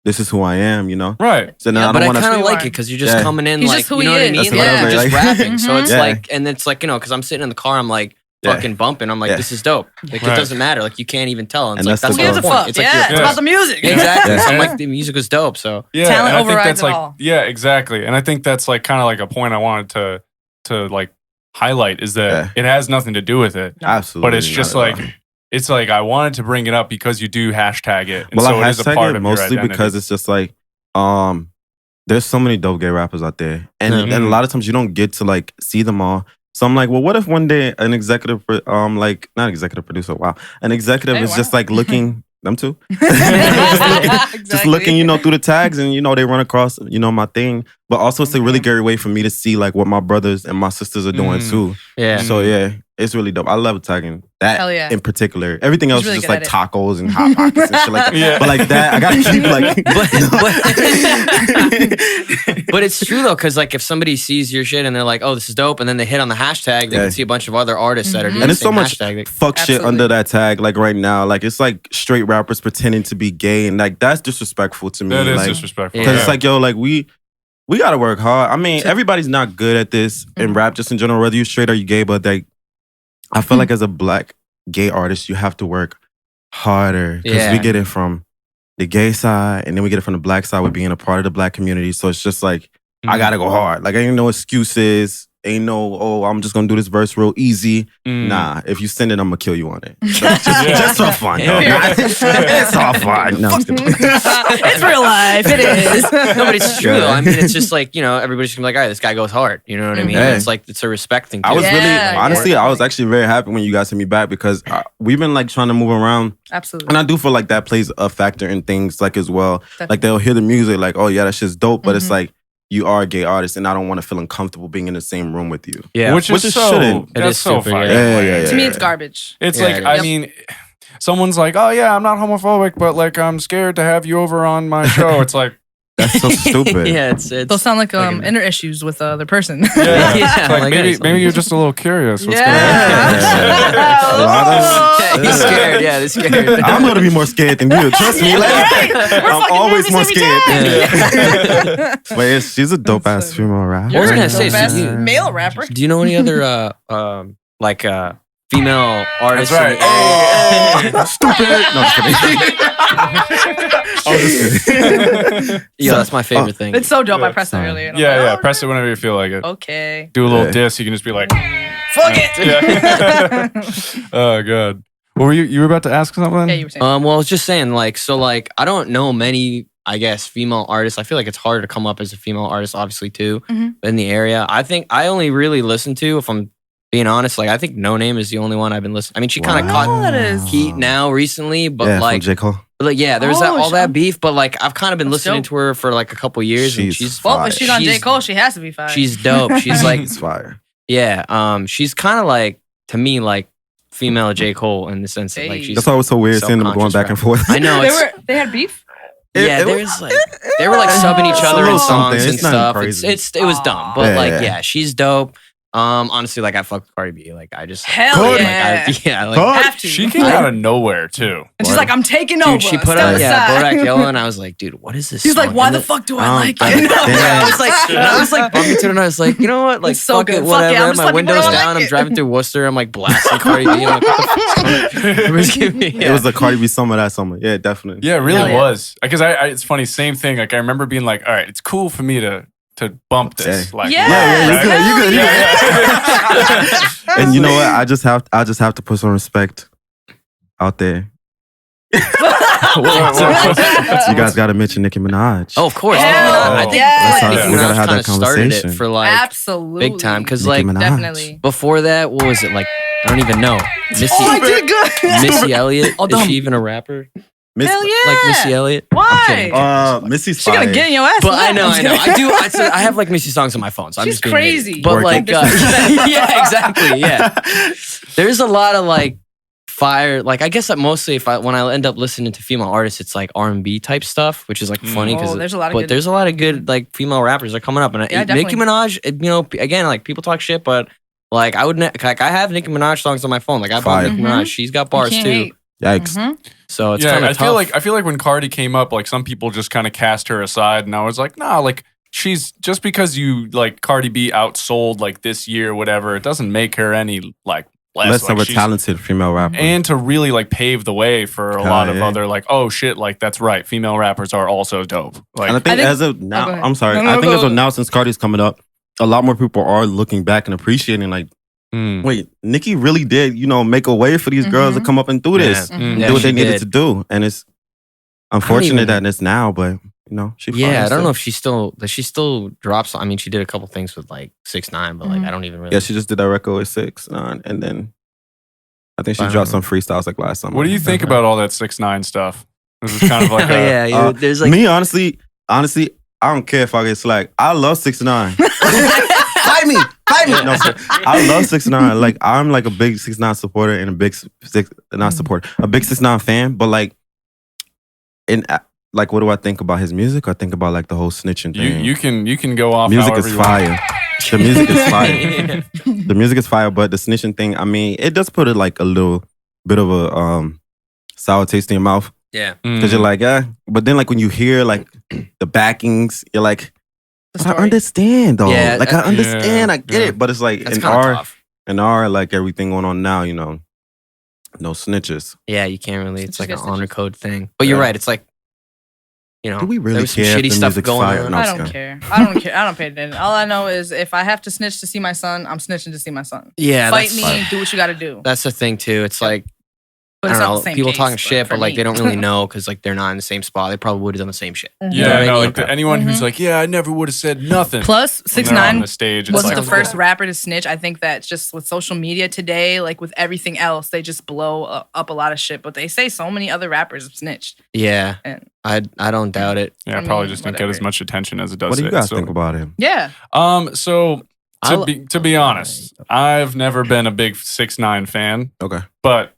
this is who I am, Right. So now I kind of like it because you're just coming in like, you know what I mean? You're just rapping. So it's like, and it's like, because I'm sitting in the car, I'm like fucking bumping. I'm like, this is dope. Like, it doesn't matter. Like, you can't even tell. And it's like, that's the point. It's like, it's about the music. Exactly. So I'm like, the music was dope. So talent overrides it all. Yeah, exactly. And I think that's like kind of like a point I wanted to like highlight is that it has nothing to do with it. Absolutely. But it's just like, it's like I wanted to bring it up because you do hashtag it. And well, so I it is a part of mostly your identity. because it's just like, there's so many dope gay rappers out there, and a lot of times you don't get to like see them all. So I'm like, well, what if one day an executive, like not executive producer, wow, an executive is just like looking. Them too. Just looking, you know, through the tags, and you know they run across, you know, my thing. But also, it's a really great way for me to see like what my brothers and my sisters are doing too. Yeah. So yeah, it's really dope. I love tagging that in particular. Everything else is just like tacos and hot pockets and shit like that. Yeah. But like that, I gotta keep like. But it's true though, because like if somebody sees your shit and they're like, "Oh, this is dope," and then they hit on the hashtag, they can see a bunch of other artists that are doing and the it's so much fuck shit under that tag. Like right now, like it's like straight rappers pretending to be gay, and like that's disrespectful to me. That is like, disrespectful because it's like, yo, like we gotta work hard. I mean, everybody's not good at this in rap, just in general, whether you straight or you gay. But like, I feel like as a black gay artist, you have to work harder because we get it from the gay side, and then we get it from the black side with being a part of the black community. So it's just like I gotta go hard. Like ain't no excuses. Ain't no, oh, I'm just gonna do this verse real easy. Nah, if you send it, I'm gonna kill you on it. Just for fun. No, it's all fun. No, it's real life. It is. No, but it's true. I mean, it's just like, you know, everybody's gonna be like, all right, this guy goes hard. You know what I mean? It's like, it's a respect thing. I was honestly, I was actually very happy when you guys hit me back because we've been like trying to move around. Absolutely. And I do feel like that plays a factor in things like as well. Definitely. Like they'll hear the music like, oh yeah, that shit's dope. But it's like, you are a gay artist, and I don't want to feel uncomfortable being in the same room with you. Yeah, which is so, shouldn't. That's so funny. To me, it's garbage. It's like, I mean, someone's like, oh yeah, I'm not homophobic, but like I'm scared to have you over on my show. It's like, that's so stupid. Yeah, it's they'll sound like inner issues with the other person. Yeah, like maybe you're just a little curious. What's going on? He's scared. Yeah, they're scared. I'm gonna be more scared than you. Trust me. Like, I'm always more scared. But she's a dope ass female rapper. I was gonna say, male rapper. Do you know any other like female artists? That's right. Stupid. No, I'm just kidding. Yeah, that's my favorite thing. It's so dope. I pressed it earlier. Yeah, press it whenever you feel like it. Okay. Do a little diss. You can just be like, fuck it. Yeah. Oh god. What were you were about to ask something? Yeah, you were saying. Well, I was just saying, like, so like I don't know many, I guess, female artists. I feel like it's harder to come up as a female artist, obviously, too, in the area. I think I only really listen to, if I'm being honest, like I think No Name is the only one I've been listening. I mean, she kind of caught heat now recently, but like, from J. Cole. Like, yeah, there's all that beef, but like I've kind of been listening to her for like a couple years, and she's well, if she's on J. Cole, she has to be fire. She's dope. She's like, it's fire. Yeah, she's kind of like, to me, like female J. Cole in the sense that like she's. That's why it was so weird seeing them going back and forth. I know. They had beef. Yeah, there's like they were like subbing each other in songs and stuff. It was dumb, but like yeah, she's dope. Honestly, like I fucked with Cardi B. Like I just she came out of nowhere too. And she's like, I'm taking over. She put out Bodak Yellow, and I was like, dude, what is this? She's like, why the fuck do I like it? I was like bumping to it, and I was like, you know what? Like fuck it, whatever. My window's down. I'm driving through Worcester. I'm like blasting Cardi B. I'm like, what the fuck? It was the Cardi B summer that summer. Yeah, definitely. Yeah, it really was. Because it's funny, same thing. Like I remember being like, all right, it's cool for me to bump this. Like, you good. And you know what? I just have to put some respect out there. You guys got to mention Nicki Minaj. Oh, of course. I think we gotta have that conversation for like absolutely big time because like definitely before that, what was it like? I don't even know. I did good. Missy Elliott. Is she even a rapper? Hell yeah. Like Missy Elliott? Why? Missy's fire. She gonna get in your ass. But I know. I have like Missy songs on my phone, so I'm She's just being crazy. But like, yeah, exactly. Yeah. There's a lot of like fire. Like I guess that mostly when I end up listening to female artists, it's like R&B type stuff, which is like funny because there's a lot of good like female rappers that are coming up, and Nicki Minaj. You know, again, like people talk shit, but like I like I have Nicki Minaj songs on my phone. Like I bought Nicki Minaj. She's got bars too. Yikes. So it's kind of tough. I feel like when Cardi came up, like some people just kind of cast her aside, and I was like, nah, like she's just because you like Cardi B outsold like this year, whatever, it doesn't make her any like less of a talented female rapper. And to really like pave the way for a lot of other like, oh shit, like that's right, female rappers are also dope. Like, and I think as of now, I'm sorry, I think as of now, since Cardi's coming up, a lot more people are looking back and appreciating like. Wait, Nicki really did, make a way for these girls to come up and do this, do what they needed to do, and it's unfortunate that it's now, but you know, she. Yeah, I don't know if she still drops. I mean, she did a couple things with like 6ix9ine, but like I don't even really. Yeah, she just did that record with 6ix9ine, and then I think she dropped some freestyles like last summer. What do you think about all that 6ix9ine stuff? This is kind of like there's like me honestly, I don't care if I get slack. I love 6ix9ine. Fight me. No, I love 6ix9ine. Like I'm like a big 6ix9ine supporter and a big a big 6ix9ine fan. But like, like, what do I think about his music? I think about like the whole snitching thing. You can go off. Music is fire. The music is fire. The music is fire, but the snitching thing, I mean, it does put it like a little bit of a sour taste in your mouth. Yeah. Because you're like, but then like when you hear like the backings, you're like, I understand though. Yeah, like I understand, I get it. But it's like That's in our like everything going on now, you know, no snitches. Yeah, you can't really. It's like an honor code thing. But you're right. It's like, you know, do we really there was some care if shitty the stuff music's going fire? on. No, I don't care. I don't care. I don't pay attention. All I know is if I have to snitch to see my son, I'm snitching to see my son. Yeah, Fight me, do what you got to do. That's the thing too. It's like, But I it's don't not know, the same people case, talking shit, but like me. they don't really know because like they're not in the same spot. They probably would have done the same shit. Mhm. You know Yeah, what no, I mean? like anyone who's like, yeah, I never would have said nothing. Plus, When they're on 6ix9ine the stage, it's wasn't like, the first rapper to snitch. I think that just with social media today, like with everything else, they just blow up a lot of shit. But they say so many other rappers have snitched. Yeah, And- I don't doubt it. Yeah, I probably mean, just didn't get as whatever. much attention as it does. What do you today, guys think about him? Yeah. So I'll- to be honest, I've never been a big 6ix9ine fan, Okay. but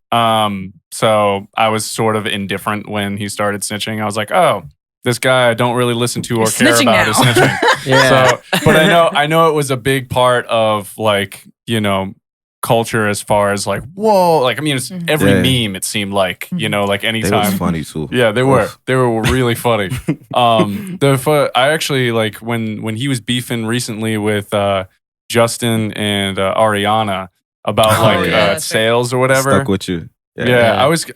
so I was sort of indifferent when he started snitching. I was like, oh, this guy I don't really listen to or He's care snitching about now. is snitching. Yeah. So, but I know it was a big part of like, you know, culture as far as like, whoa, like I mean, it's every meme. It seemed like, you know, like They was anytime. funny too. Yeah, they were. Oof. They were really funny. I actually like when he was beefing recently with Justin and Ariana about yeah, sales or whatever. Stuck with you. Yeah, I was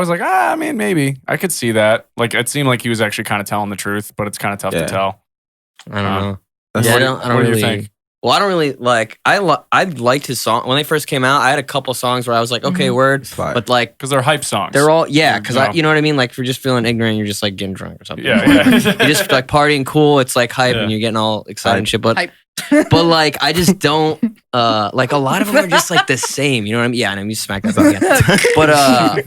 like, I mean, maybe I could see that. Like, it seemed like he was actually kind of telling the truth, but it's kind of tough to tell. I don't know. That's Yeah, what- I don't what do really you think? Well, I don't really like. I liked his song when they first came out. I had a couple songs where I was like, okay, word, It's fire. but like Because they're hype songs. they're all because No. you know what I mean. Like if you're just feeling ignorant, you're just like getting drunk or something. Yeah. you're just like partying cool. It's like hype, Yeah. and you're getting all excited and shit. But Hype. but like I just don't like a lot of them are just like the same. You know what I mean? Yeah, and I'm used to smack that again.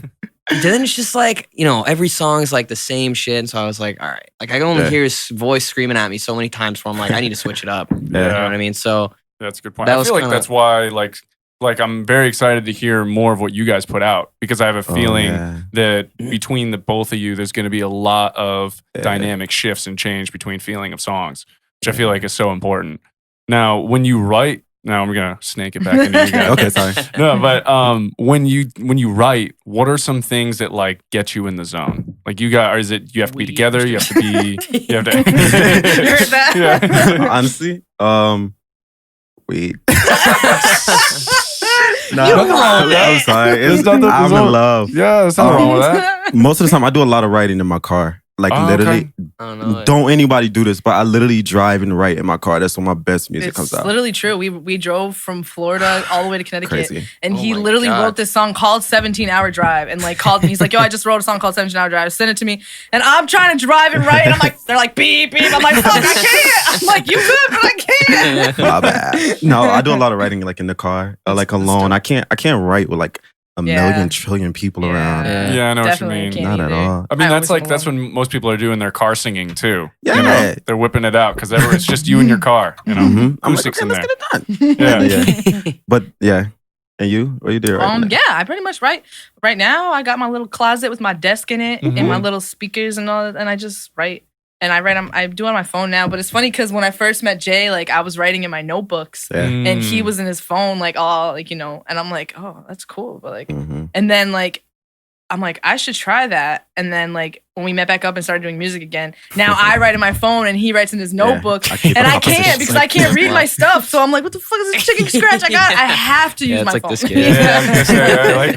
But then it's just like, you know, every song is like the same shit. And so I was like, all right, like I can only hear his voice screaming at me so many times where I'm like, I need to switch it up. You know what I mean? So That's a good point. That I was feel like kinda- that's why like I'm very excited to hear more of what you guys put out because I have a feeling that between the both of you, there's going to be a lot of dynamic shifts and change between feeling of songs, which I feel like is so important. Now, when you write, now I'm gonna snake it back into you guys. Okay, sorry. No, but when you write, what are some things that like get you in the zone? Like you got, or is it you have to be Weed. together? You have to be. You have to. You heard that? Yeah. Honestly, weed. Nothing wrong with that. I'm sorry. There's It's, nothing- I'm there's in no- love. Yeah, there's nothing wrong with that. Most of the time, I do a lot of writing in my car. Like Oh, literally, okay. I don't know. don't anybody do this, but I literally drive and write in my car. That's when my best music It's comes out. literally true. We drove from Florida all the way to Connecticut. Crazy. And Oh he my literally God. wrote this song called 17-Hour Drive and like called me. He's like, yo, I just wrote a song called 17-Hour Drive. Send it to me. And I'm trying to drive and write. And I'm like, they're like, beep, beep. I'm like, fuck, I can't. I'm like, you could, but I can't. My bad. No, I do a lot of writing like in the car, like alone. I can't write with like a million trillion people around. Yeah, I know Definitely what you mean. can't Not at either. all. I mean, I that's always like that's when most people are doing their car singing too. Yeah. You know? They're whipping it out because it's just you and your car. You know, Mhm. I'm like, acoustics okay, in let's there. get it done. Yeah. Yeah. But yeah. And you? What you do right now? Yeah, I pretty much write. Right now, I got my little closet with my desk in it and my little speakers and all that, and I just write. And I write. I do it on my phone now, but it's funny because when I first met Jay, like I was writing in my notebooks, Yeah. and he was in his phone, like all like you know, and I'm like, oh, that's cool, but like, Mhm. and then like, I'm like, I should try that, and then like when we met back up and started doing music again, now I write in my phone and he writes in his notebook, I keep and it I opposite. can't because I can't read my stuff, so I'm like, what the fuck is this chicken scratch? I have to use it's my like phone. this kid. Yeah, I'm,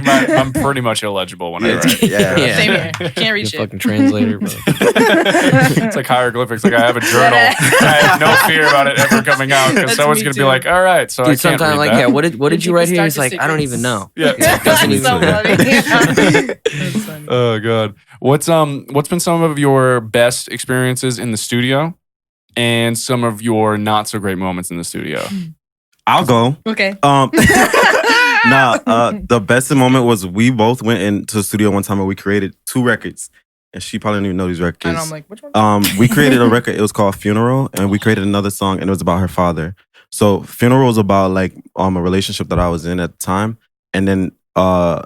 gonna say, I'm pretty much illegible when I write. Yeah. Yeah. Same here. Can't read You're a shit. fucking translator, bro. It's like hieroglyphics. Like I have a journal. I have no fear about it ever coming out because That's someone's me gonna be too. like, "All right, so I Dude, can't sometimes read like, that." yeah, what did you write here? Start He's the like, I don't secrets. even know. Yeah. Doesn't That's even so know. funny. Oh god. What's been some of your best experiences in the studio, and some of your not so great moments in the studio? I'll go. Okay. The best moment was we both went into the studio one time and we created 2 records. And she probably didn't even know these records. And I'm like, which one? We created a record. It was called Funeral, and we created another song, and it was about her father. So Funeral was about like a relationship that I was in at the time, and then I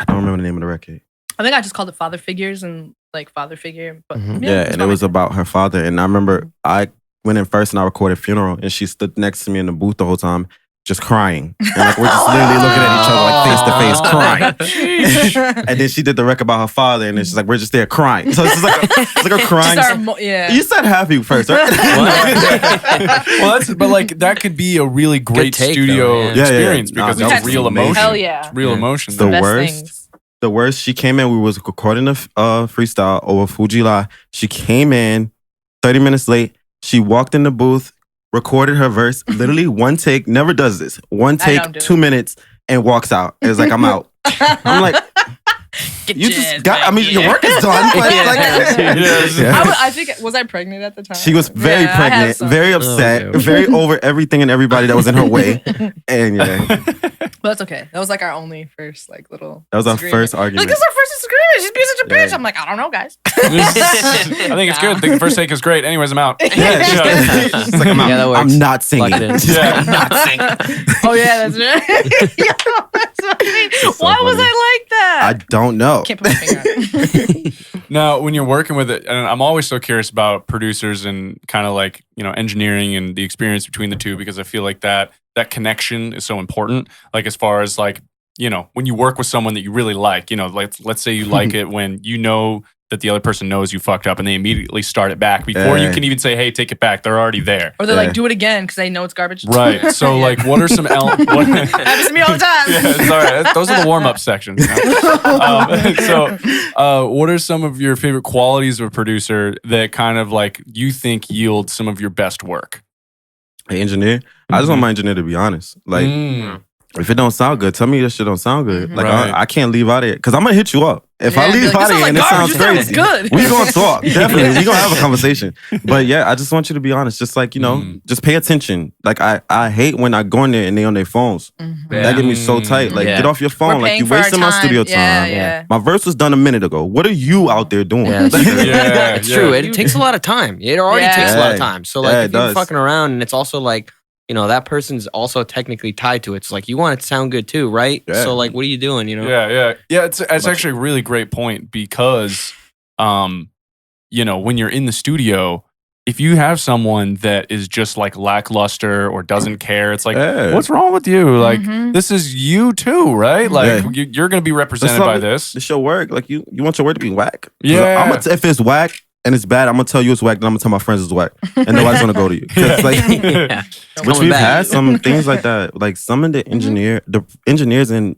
don't remember the name of the record. I think I just called it Father Figures and like Father Figure. But and it was about her father. And I remember I went in first and I recorded Funeral, and she stood next to me in the booth the whole time, just crying. And like we're just literally looking at each other like face to face crying. And then she did the record about her father, and then she's like, we're just there crying. So it's just like a crying. You said happy first, right? But like that could be a really great studio experience because it's real emotion. Hell yeah. It's real emotion. The worst, she came in, we was recording a freestyle over Fuji La. She came in 30 minutes late. She walked in the booth, recorded her verse, literally one take, never does this. One take, 2 minutes, and walks out. It's like, I'm out. I'm like, you just got, I mean, your work is done. I think, was I pregnant at the time? She was very pregnant, very upset, very over everything and everybody that was in her way. And But that's okay. That was like our only first like little. That was our first argument. Like, this is our first disagreement. She's being such a bitch. I'm like, I don't know, guys. I think it's good. I think the first take is great. Anyways, I'm out. She's like, I'm out. Yeah, that works. I'm not singing. I'm not singing. Oh yeah, that's right. That's funny. So Why was funny. I like that? I don't know. Can't put my finger on it. Now, when you're working with it, and I'm always so curious about producers and kind of like, engineering and the experience between the two, because I feel like that connection is so important. Like as far as like, when you work with someone that you really like, let's say you like it when you know that the other person knows you fucked up and they immediately start it back before you can even say, hey, take it back. They're already there. Or they're like, do it again because they know it's garbage. Right. So like, what are some happens to me all the time. Sorry. Those are the warm-up sections. What are some of your favorite qualities of a producer that kind of like you think yield some of your best work? Hey, engineer. I just want my engineer to be honest. Like, if it don't sound good, tell me this shit don't sound good. Like, I can't leave out of it. Because I'm going to hit you up. If I leave out of here and it sounds crazy, we're going to talk. Definitely. We're going to have a conversation. But yeah, I just want you to be honest. Just like, just pay attention. Like, I hate when I go in there and they on their phones. That get me so tight. Like, get off your phone. Like, you wasting my studio time. Yeah. My verse was done a minute ago. What are you out there doing? Yeah, it's true. It takes a lot of time. It already takes a lot of time. So like, if you're fucking around and it's also like, that person's also technically tied to it. It's like, you want it to sound good too, right? Yeah. So like, what are you doing, Yeah. It's actually a really great point because, when you're in the studio, if you have someone that is just like lackluster or doesn't care, it's like, what's wrong with you? Like, this is you too, right? Like, you're going to be represented by this. It's your work. Like, you want your work to be whack. Yeah. If it's whack, and it's bad, I'm gonna tell you it's whack, then I'm gonna tell my friends it's whack. And nobody's gonna go to you. Which we've had some things like that. Like some of the engineers in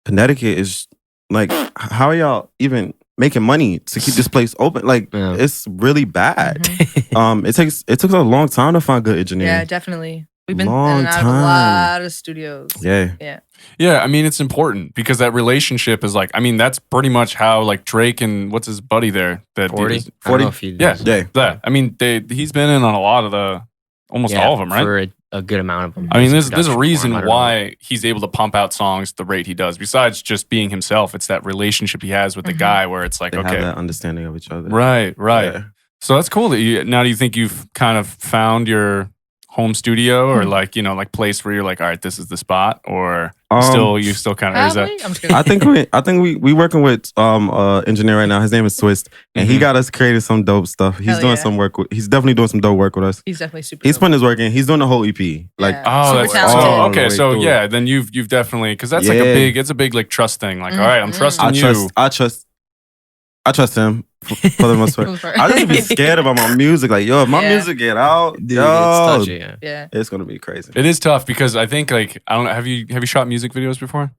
Connecticut is like, how are y'all even making money to keep this place open? Like it's really bad. It took a long time to find good engineers. Yeah, definitely. We've been in and out of a lot of studios. Yeah, I mean, it's important because that relationship is like, I mean, that's pretty much how like Drake and what's his buddy there? That 40? 40? That. I mean, he's been in on a lot of almost all of them, right? For a good amount of them. I mean, there's a reason why he's able to pump out songs the rate he does. Besides just being himself, it's that relationship he has with the guy where it's like, they have that understanding of each other. Right. Yeah. So that's cool that do you think you've kind of found your home studio or like place where you're like, all right, this is the spot, or you still kind of is that? I think we working with engineer right now. His name is Twist, and he got us creating some dope stuff. He's doing some work. He's definitely doing some dope work with us. He's definitely super. He's putting his work in. He's doing the whole EP. Like, okay. So yeah, then you've definitely, because that's like it's a big like trust thing. Like, all right, I'm trusting you. I trust him. For the most part, I just be scared about my music. Like, if my music get out, dude, it's touchy, it's gonna be crazy. It is tough because I think like, I don't know. Have you shot music videos before?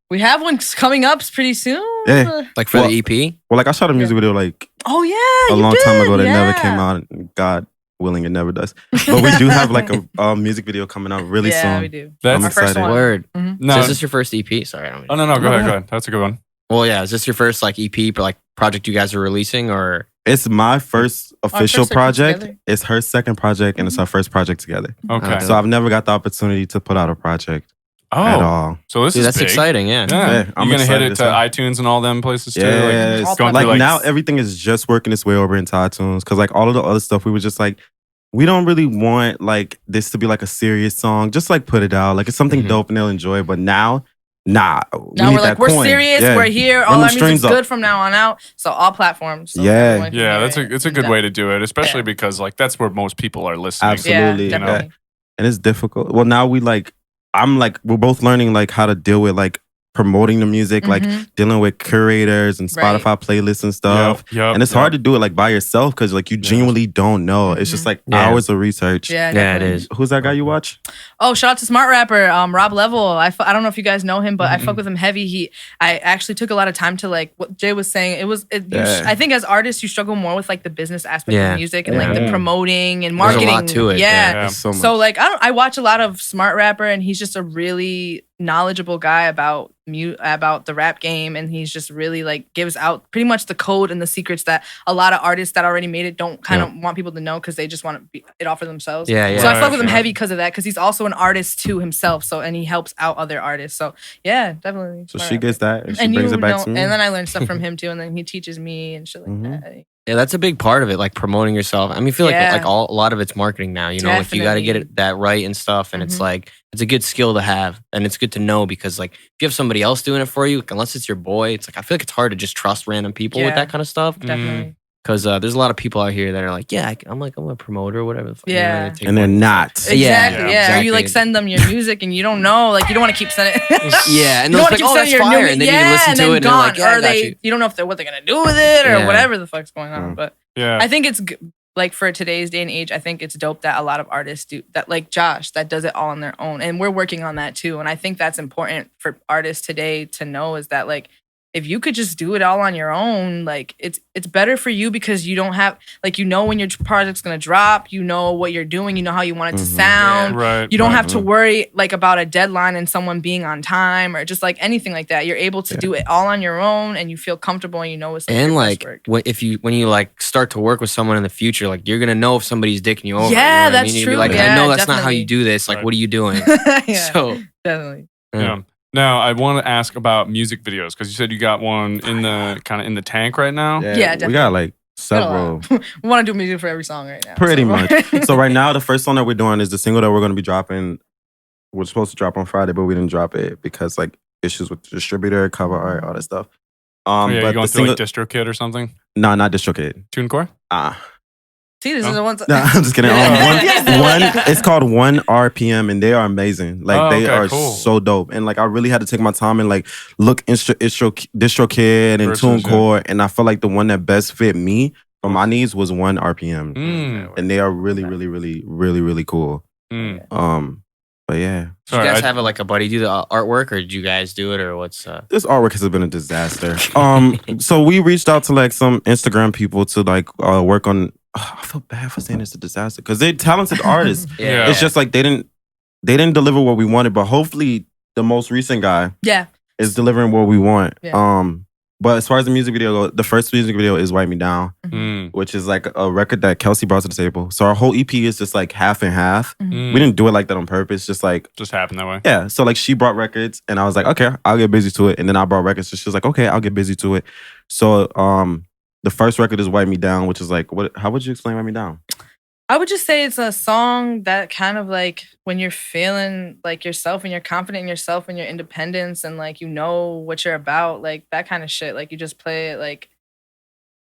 We have one coming up pretty soon. Yeah, like for the EP. Well, like I shot a music video like a long time ago that never came out. God willing, it never does. But we do have like a music video coming out really soon. We do. That's I'm excited. Word. No, so is this your first EP? Sorry, I don't mean. Oh no, go ahead. That's a good one. Well, yeah. Is this your first like EP or like project you guys are releasing, or? It's my first official first project. together. It's her second project, and it's our first project together. Okay. So I've never got the opportunity to put out a project at all. So this Dude, is that's big. exciting. Yeah. Yeah, I'm You're gonna hit excited it to iTunes and all them places too. Yeah, Like, it's going like through, now everything is just working its way over into iTunes because like all of the other stuff we were just like, we don't really want like this to be like a serious song. Just like put it out. Like it's something dope and they'll enjoy. But now, nah. Now we're like, we're serious. Yeah. We're here. Run All them our music's streams up. good from now on out. So all platforms. So Yeah. everyone can hear that's it. it's a good way to do it, especially because like that's where most people are listening. Absolutely. Yeah, definitely. And it's difficult. Well, now we're both learning like how to deal with like promoting the music, like dealing with curators and Spotify playlists and stuff. And it's hard to do it like by yourself because like you genuinely don't know. It's just like hours of research. Yeah, it is. Who's that guy you watch? Oh, shout out to Smart Rapper, Rob Level. I don't know if you guys know him, but I fuck with him heavy. I actually took a lot of time to like what Jay was saying. I think as artists, you struggle more with like the business aspect of music and like the promoting and marketing. There's a lot to it. Yeah. So like I watch a lot of Smart Rapper, and he's just a really knowledgeable guy about the rap game, and he's just really like gives out pretty much the code and the secrets that a lot of artists that already made it don't kind of want people to know because they just want it all for themselves. So I fuck with him heavy because of that, because he's also an artist too himself. So and he helps out other artists. So yeah, definitely. So she gets that and she brings it back to me. And then I learn stuff from him too, and then he teaches me and shit like that. Yeah, that's a big part of it, like promoting yourself. I mean, I feel like a lot of it's marketing now. You know, like you got to get it that right and stuff. And it's like it's a good skill to have, and it's good to know because like if you have somebody else doing it for you, like, unless it's your boy, it's like I feel like it's hard to just trust random people with that kind of stuff. Definitely. Because there's a lot of people out here that are like, I'm a promoter or whatever. Yeah. And they're not. Exactly. Yeah. Or you like send them your music and you don't know, like you don't want to keep sending it. Yeah. And they're like, oh, that's fire. And then you listen to it and they're like, yeah, I got you. You don't know what they're going to do with it or whatever the fuck's going on. But yeah, I think it's like for today's day and age, I think it's dope that a lot of artists do that, like Josh, that does it all on their own. And we're working on that too. And I think that's important for artists today to know is that like, if you could just do it all on your own, like it's better for you because you don't have like you know when your project's gonna drop, you know what you're doing, you know how you want it to sound. Right. You don't have to worry like about a deadline and someone being on time or just like anything like that. You're able to do it all on your own and you feel comfortable and you know it's like and your like best work. when you like start to work with someone in the future, like you're gonna know if somebody's dicking you over. Yeah, you know that's I mean? true. You'd be like, Yeah, I know that's not how definitely. you do this. Like, what are you doing? Yeah, So definitely. Yeah. Now I want to ask about music videos because you said you got one in the tank right now. Yeah, We definitely. got like several. We want to do music for every song right now. Pretty so. much. So right now, the first song that we're doing is the single that we're going to be dropping. We're supposed to drop on Friday, but we didn't drop it because like issues with the distributor, cover art, all that stuff. Yeah, you're but going the through single, like DistroKid or something. no, not DistroKid. TuneCore. See, this is the one. No, I'm just kidding. It's called 1 RPM, and they are amazing. Like they are so dope. And like I really had to take my time and like look DistroKid and TuneCore, and I felt like the one that best fit me for my needs was 1 RPM, and they are really, really, really, really, really cool. But yeah. Did you guys have like a buddy do the artwork, or did you guys do it, or what's? This artwork has been a disaster. So we reached out to like some Instagram people to like work on. I feel bad for saying it's a disaster because they're talented artists. Yeah. It's just like they didn't deliver what we wanted, but hopefully the most recent guy is delivering what we want. Yeah. But as far as the music video goes, the first music video is Wipe Me Down, which is like a record that Kelsey brought to the table. So our whole EP is just like half and half. We didn't do it like that on purpose, just happened that way. Yeah. So like she brought records and I was like, okay, I'll get busy to it. And then I brought records. So she was like, okay, I'll get busy to it. So the first record is Wipe Me Down, which is like, how would you explain Wipe Me Down? I would just say it's a song that kind of like when you're feeling like yourself and you're confident in yourself and your independence and like you know what you're about, like that kind of shit. Like you just play it like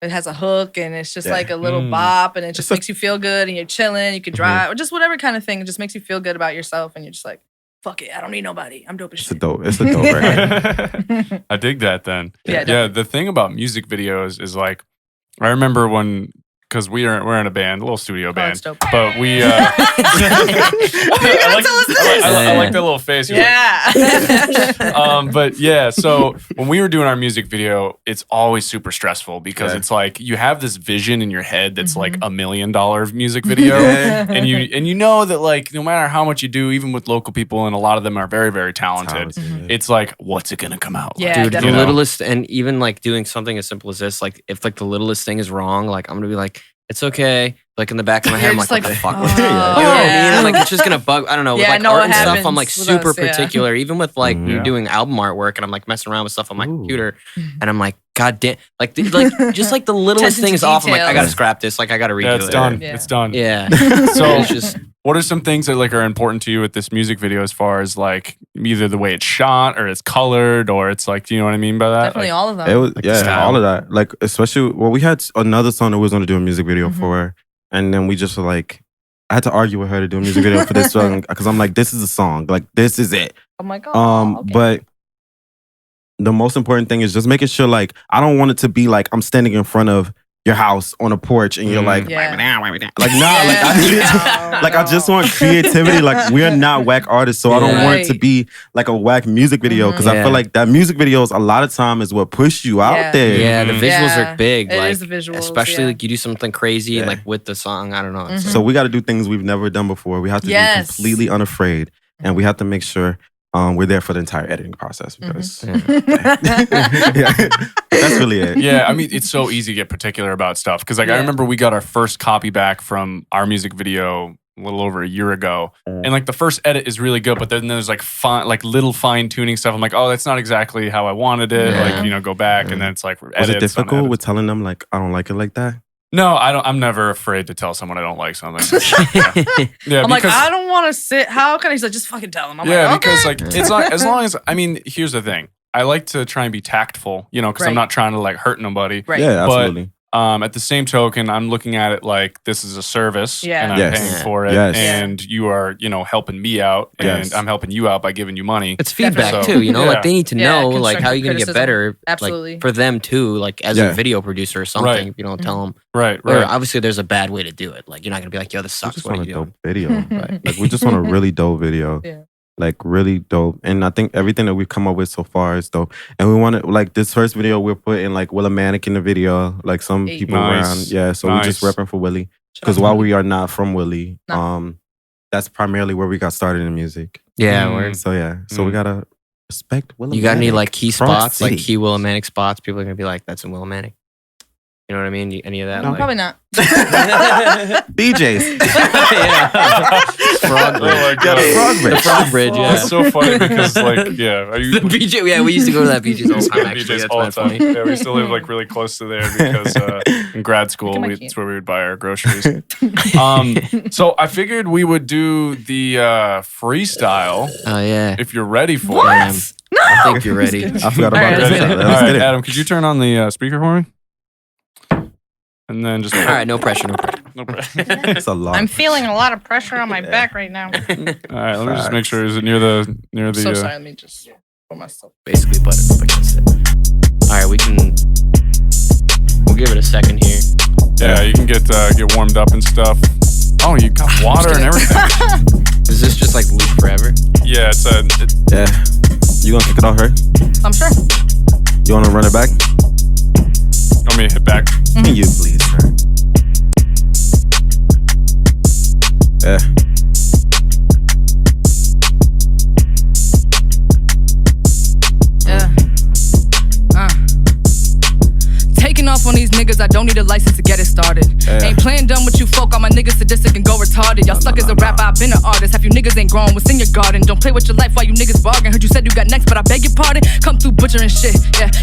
it has a hook and it's just like a little bop and it just makes you feel good and you're chilling, you could drive or just whatever kind of thing. It just makes you feel good about yourself and you're just like, fuck it, I don't need nobody. I'm dope as shit. It's a dope record. I dig that then. Yeah. The thing about music videos is like, I remember when because we're in a band, a little studio band, dope. but we. What are you gonna tell us this? I like that little face. Yeah. But yeah, so when we were doing our music video, it's always super stressful because it's like you have this vision in your head that's like $1 million music video, and you know that like no matter how much you do, even with local people, and a lot of them are very, very talented, it's like, what's it gonna come out like? Yeah, dude, definitely. the littlest, and even like doing something as simple as this, like if like the littlest thing is wrong, like I'm gonna be like, it's okay. Like in the back of my head, I'm like, what the fuck? You know what I mean? Like it's just gonna bug. I don't know. With like art and stuff, I'm like super particular. Even with like doing album artwork, and I'm like messing around with stuff on my computer, and I'm like, God damn, like just like the littlest thing is off. I'm like, I gotta scrap this. Like I gotta redo it. It's done. It's done. Yeah. So it's just. What are some things that like are important to you with this music video as far as like either the way it's shot or it's colored or it's like, do you know what I mean by that? Definitely like, all of them. It was, like all of that. Like especially, well, we had another song that we was going to do a music video for, and then we just were like, I had to argue with her to do a music video for this song because I'm like, this is a song, like this is it. Oh my god. Okay. But the most important thing is just making sure like I don't want it to be like I'm standing in front of your house on a porch and you're like, like nah, like I need it. Like I just want creativity. Like we're not whack artists, so I don't want it to be like a whack music video because I feel like that music videos a lot of time is what push you out there. Yeah, the visuals are big. It like, is the visuals, especially like you do something crazy like with the song. I don't know. So we got to do things we've never done before. We have to be completely unafraid, and we have to make sure we're there for the entire editing process because that's really it. Yeah, I mean, it's so easy to get particular about stuff because like I remember we got our first copy back from our music video a little over a year ago, and like the first edit is really good, but then there's like little fine tuning stuff. I'm like, oh, that's not exactly how I wanted it. Like, you know, go back, and then it's like was it difficult with telling them like I don't like it like that? No, I don't. I'm never afraid to tell someone I don't like something. I'm like, I don't want to sit. How can I? He's like, just fucking tell him. I'm like, because like it's not as long as. I mean, here's the thing. I like to try and be tactful, you know, because I'm not trying to like hurt nobody. Right. Yeah, absolutely. But at the same token, I'm looking at it like this is a service, and I'm paying for it, and you are, you know, helping me out, and I'm helping you out by giving you money. It's feedback too, you know, like they need to know like how you're gonna get better, like for them too, like as a video producer or something. If you don't tell them, right. Or obviously, there's a bad way to do it. Like you're not gonna be like, yo, this sucks. We just want a dope video. Like we just want a really dope video. Like really dope, and I think everything that we've come up with so far is dope. And we want to like this first video we're putting like Willimantic in the video, like some people around, so we're just repping for Willie because while we are not from Willie, that's primarily where we got started in music. So we gotta respect Willimantic. You got any like key spots, like key Willimantic spots? People are gonna be like, that's in Willimantic. You know what I mean? Any of that? No, probably not. BJ's. Frog Bridge. The Frog Bridge, It's so funny because like, are you... The BJ, we used to go to that BJ's all the time, actually. BJ's all the time. Yeah, we used to live like really close to there because in grad school, that's where we would buy our groceries. So I figured we would do the freestyle. Oh, yeah. If you're ready for it. No! I think you're ready. I forgot about this. All right, Adam, could you turn on the speaker for me? And then just... All right, no pressure. It's a lot. I'm feeling a lot of pressure on my back right now. All right, let me just make sure. Is it near the... So sorry, let me just put myself... Basically, but it's up against it. All right, we'll give it a second here. Yeah, you can get warmed up and stuff. Oh, you got water and everything. Is this just like loop forever? Yeah, it's a... Yeah. You gonna kick it off, her? I'm sure. You wanna run it back? Want me to hit back? Can you please, sir? Yeah. Taking off on these niggas, I don't need a license to get it started. Ain't playing dumb with you folk, all my niggas sadistic and go retarded. Y'all stuck as a rapper, I've been an artist. Half you niggas ain't grown, what's in your garden? Don't play with your life while you niggas bargain. Heard you said you got next, but I beg your pardon. Come through butchering shit,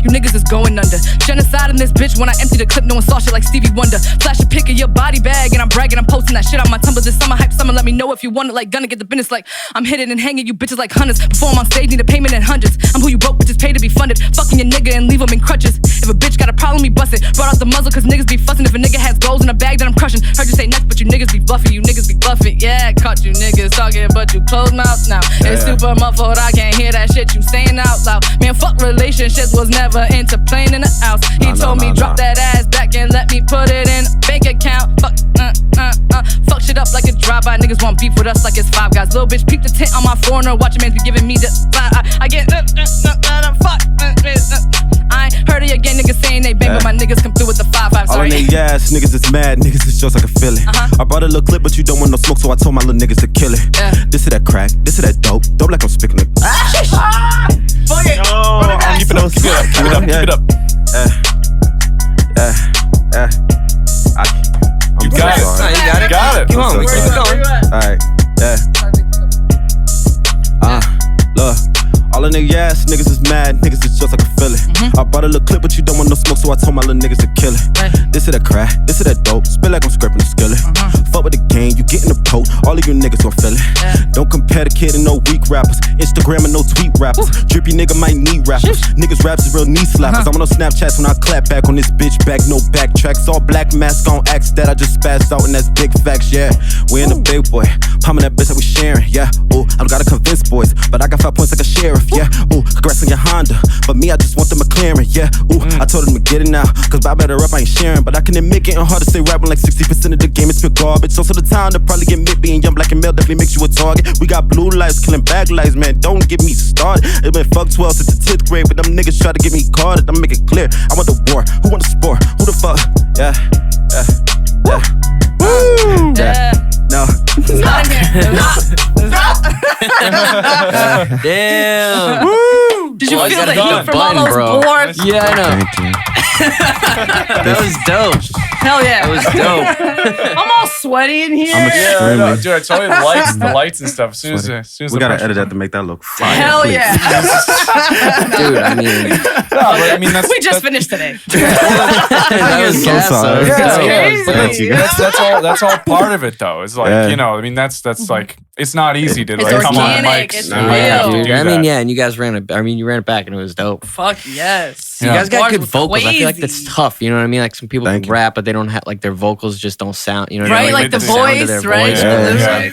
you niggas is going under. Genocide in this bitch, when I empty the clip, no one saw shit like Stevie Wonder. Flash a pic of your body bag, and I'm bragging, I'm posting that shit on my Tumblr this summer. Hype summer, let me know if you want it, like gonna get the business. Like I'm hitting and hanging you bitches like hunters. Before I'm on stage, need a payment in hundreds. I'm who you broke bitches pay to be funded. Fucking your nigga and leave them in crutches. If a bitch got a problem, he bust it. busting. Brought out the muzzle cause niggas be fussing. If a nigga has goals in a bag, then I'm crushing. Heard you say next, but you niggas be bluffing. You niggas be bluffing. Yeah, caught you niggas talking, but you close mouth now. It's super muffled, I can't hear that shit you saying out loud. Man, fuck relationships, was never into playing in the house. He told me drop that ass back and let me put it in a bank account. Fuck shit up like a drive-by. Niggas want beef with us like it's Five Guys. Little bitch, peep the tent on my foreigner. Watch a man be giving me the I get fuck. I ain't heard it again. Niggas saying they bang, but my niggas come through with the 5-5. All in they ass, niggas is mad, niggas is just like a feeling. I brought a little clip, but you don't want no smoke, so I told my little niggas to kill it. This is that crack, this is that dope like I'm speaking it. Fuck it. I'm keeping those. Keep it up. You got it. No, you got it. Got it. Come on, keep it going. Alright, look. All of niggas ass, niggas is mad, niggas is just like a feeling. I brought a little clip, but you don't want no smoke, so I told my little niggas to kill it. This is that crack, this is that dope, spit like I'm scraping the skillet. Fuck with the game, you getting the poke, all of you niggas gon' feel it. Don't compare the kid and no weak rappers, Instagram and no tweet rappers. Drippy nigga might need rappers, niggas raps is real knee slappers. I'm on no Snapchats when I clap back on this bitch back, no backtracks. All black mask on acts that I just spazzed out, and that's big facts, yeah. We in the big boy, pumping that bitch that we sharing, yeah. Ooh, I don't gotta convince boys, but I got 5 points like a sheriff, yeah. Ooh, congrats on your Honda, but me, I just want the McLaren, yeah. Ooh, I told them to get it now, cause by better up, I ain't sharing. But I can admit getting hard to stay rapping, like 60% of the game is pure garbage. So the time to probably get mid, being young, black and male definitely makes you a target. We got blue lights, killing back lights, man, don't get me started. It been fuck 12 since the 10th grade, but them niggas try to get me carded. I'm make it clear, I want the war, who want the sport, who the fuck, yeah. Woo! No. Damn. Woo! Did you feel the heat from all those boards? Yeah, I know. Thank you. That was dope. Hell yeah. That was dope. I'm all sweaty in here. Yeah, no, dude, I told you the lights and stuff. As soon as we gotta edit that to make that look fire. Hell yeah. Dude, I mean, we just finished today. that was so sorry. That's all part of it, though. It's like, you know, I mean, that's like, it's not easy to like come on mics. It's and like, have to real. do I that. mean, yeah, and you guys ran it. I mean, you ran it back, and it was dope. Fuck yes. You guys got good vocals. Crazy. I feel like that's tough. You know what I mean? Like some people can rap, but they don't have like their vocals just don't sound. You know what I mean? Like the voice, right?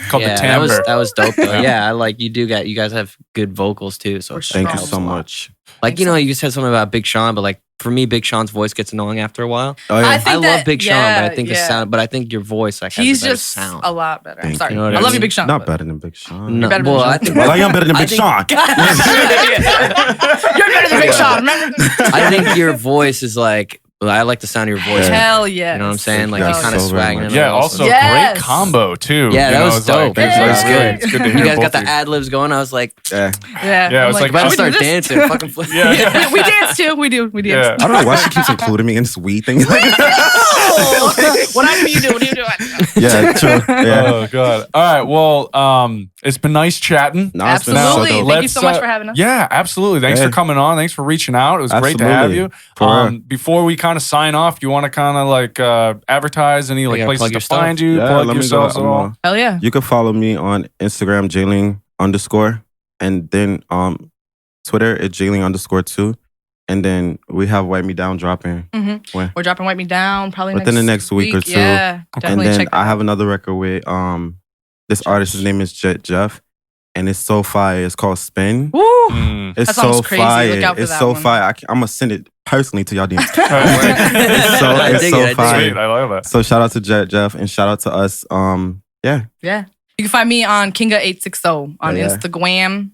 Called the timbre. That was dope. Though. Yeah, I like you guys have good vocals too. So thank you so much. Like, you know, you said something about Big Sean, but like for me, Big Sean's voice gets annoying after a while. Oh, yeah. I love Big Sean, but I think the sound. But I think your voice like he's has a better just sound. a lot better. I'm sorry, You know I love you, Big Sean. Not better than Big Sean. No, better than well, Sean. I think Well, I am better than Big Sean. You're better than Big Sean. Remember? I think your voice is like. I like the sound of your voice. Hell yeah. You know what I'm saying? Like Yeah, you kind of so swagging. very it. Yeah, also Yes. great combo too. Yeah, You that know, was it's like, dope. That was good. It's good to hear You guys both got the of you. ad libs going. I was like, Yeah. Yeah, I'm it's like, about to we start do this? dancing. Fucking flip. Yeah. we dance too. We do. We dance. Yeah. I don't know why she keeps including me in this weed thing. What do you do? What do you do? Yeah, true. Yeah. Oh god. All right. Well, it's been nice chatting. No, it's been so Absolutely. dope. Thank you so much for having us. Yeah, absolutely. Thanks for coming on. Thanks for reaching out. It was great to have you. Before we kind of sign off, you want to kind of like advertise any like places to find you, plug yourselves at all? Hell yeah. You can follow me on Instagram, JayLing_, and then Twitter, it's JayLing_2. And then we have Wipe Me Down dropping. When? We're dropping Wipe Me Down probably within the next week or two. Yeah, definitely and then check that I out. have another record with this artist. His name is Jeff, and it's so fire. It's called Spin. Woo! It's That sounds so crazy. fire. Look out for It's that so one. fire. I'm gonna send it personally to y'all DMs. I it's dig so it, I dig fire. Sweet. I love that. So shout out to Jeff and shout out to us. Yeah. Yeah. You can find me on Kiinga860 on Yeah. Instagram.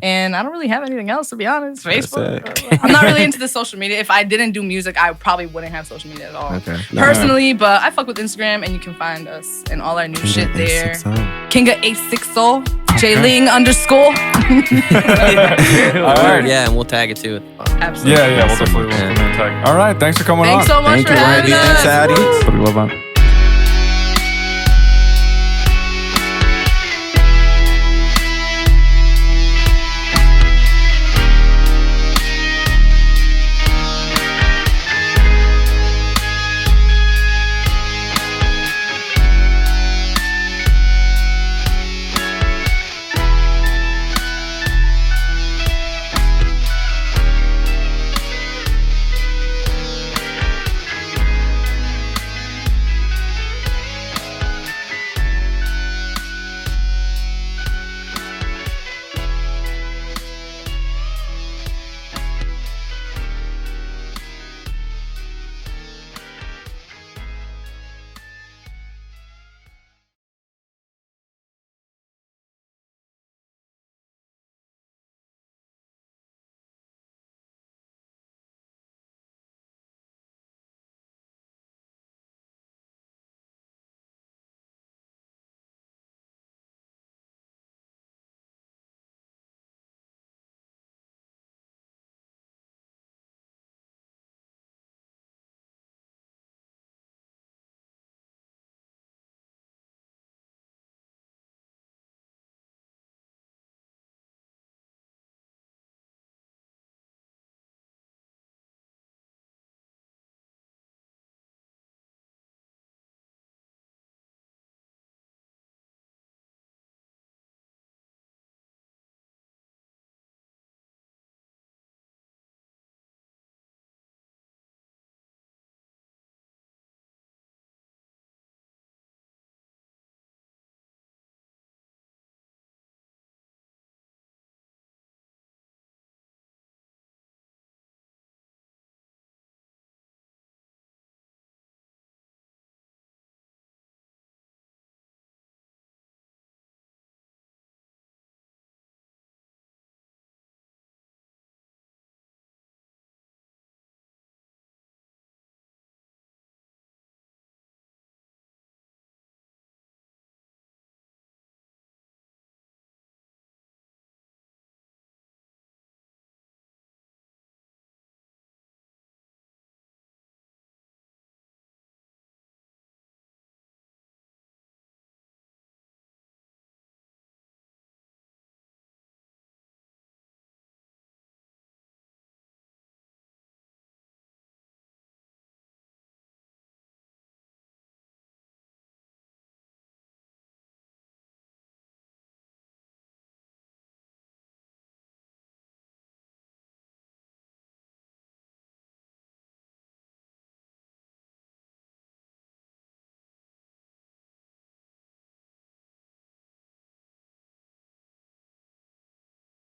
And I don't really have anything else, to be honest. That's Facebook. I'm not really into the social media. If I didn't do music, I probably wouldn't have social media at all. Okay. Personally, but I fuck with Instagram, and you can find us and all our new shit there. Kiinga860, JayLing_. Alright. Yeah, and we'll tag it too. Absolutely. Yeah, we'll definitely tag. All right. Thanks for coming Thanks on. so much for having us. Thanks, Addy. Put a glove on.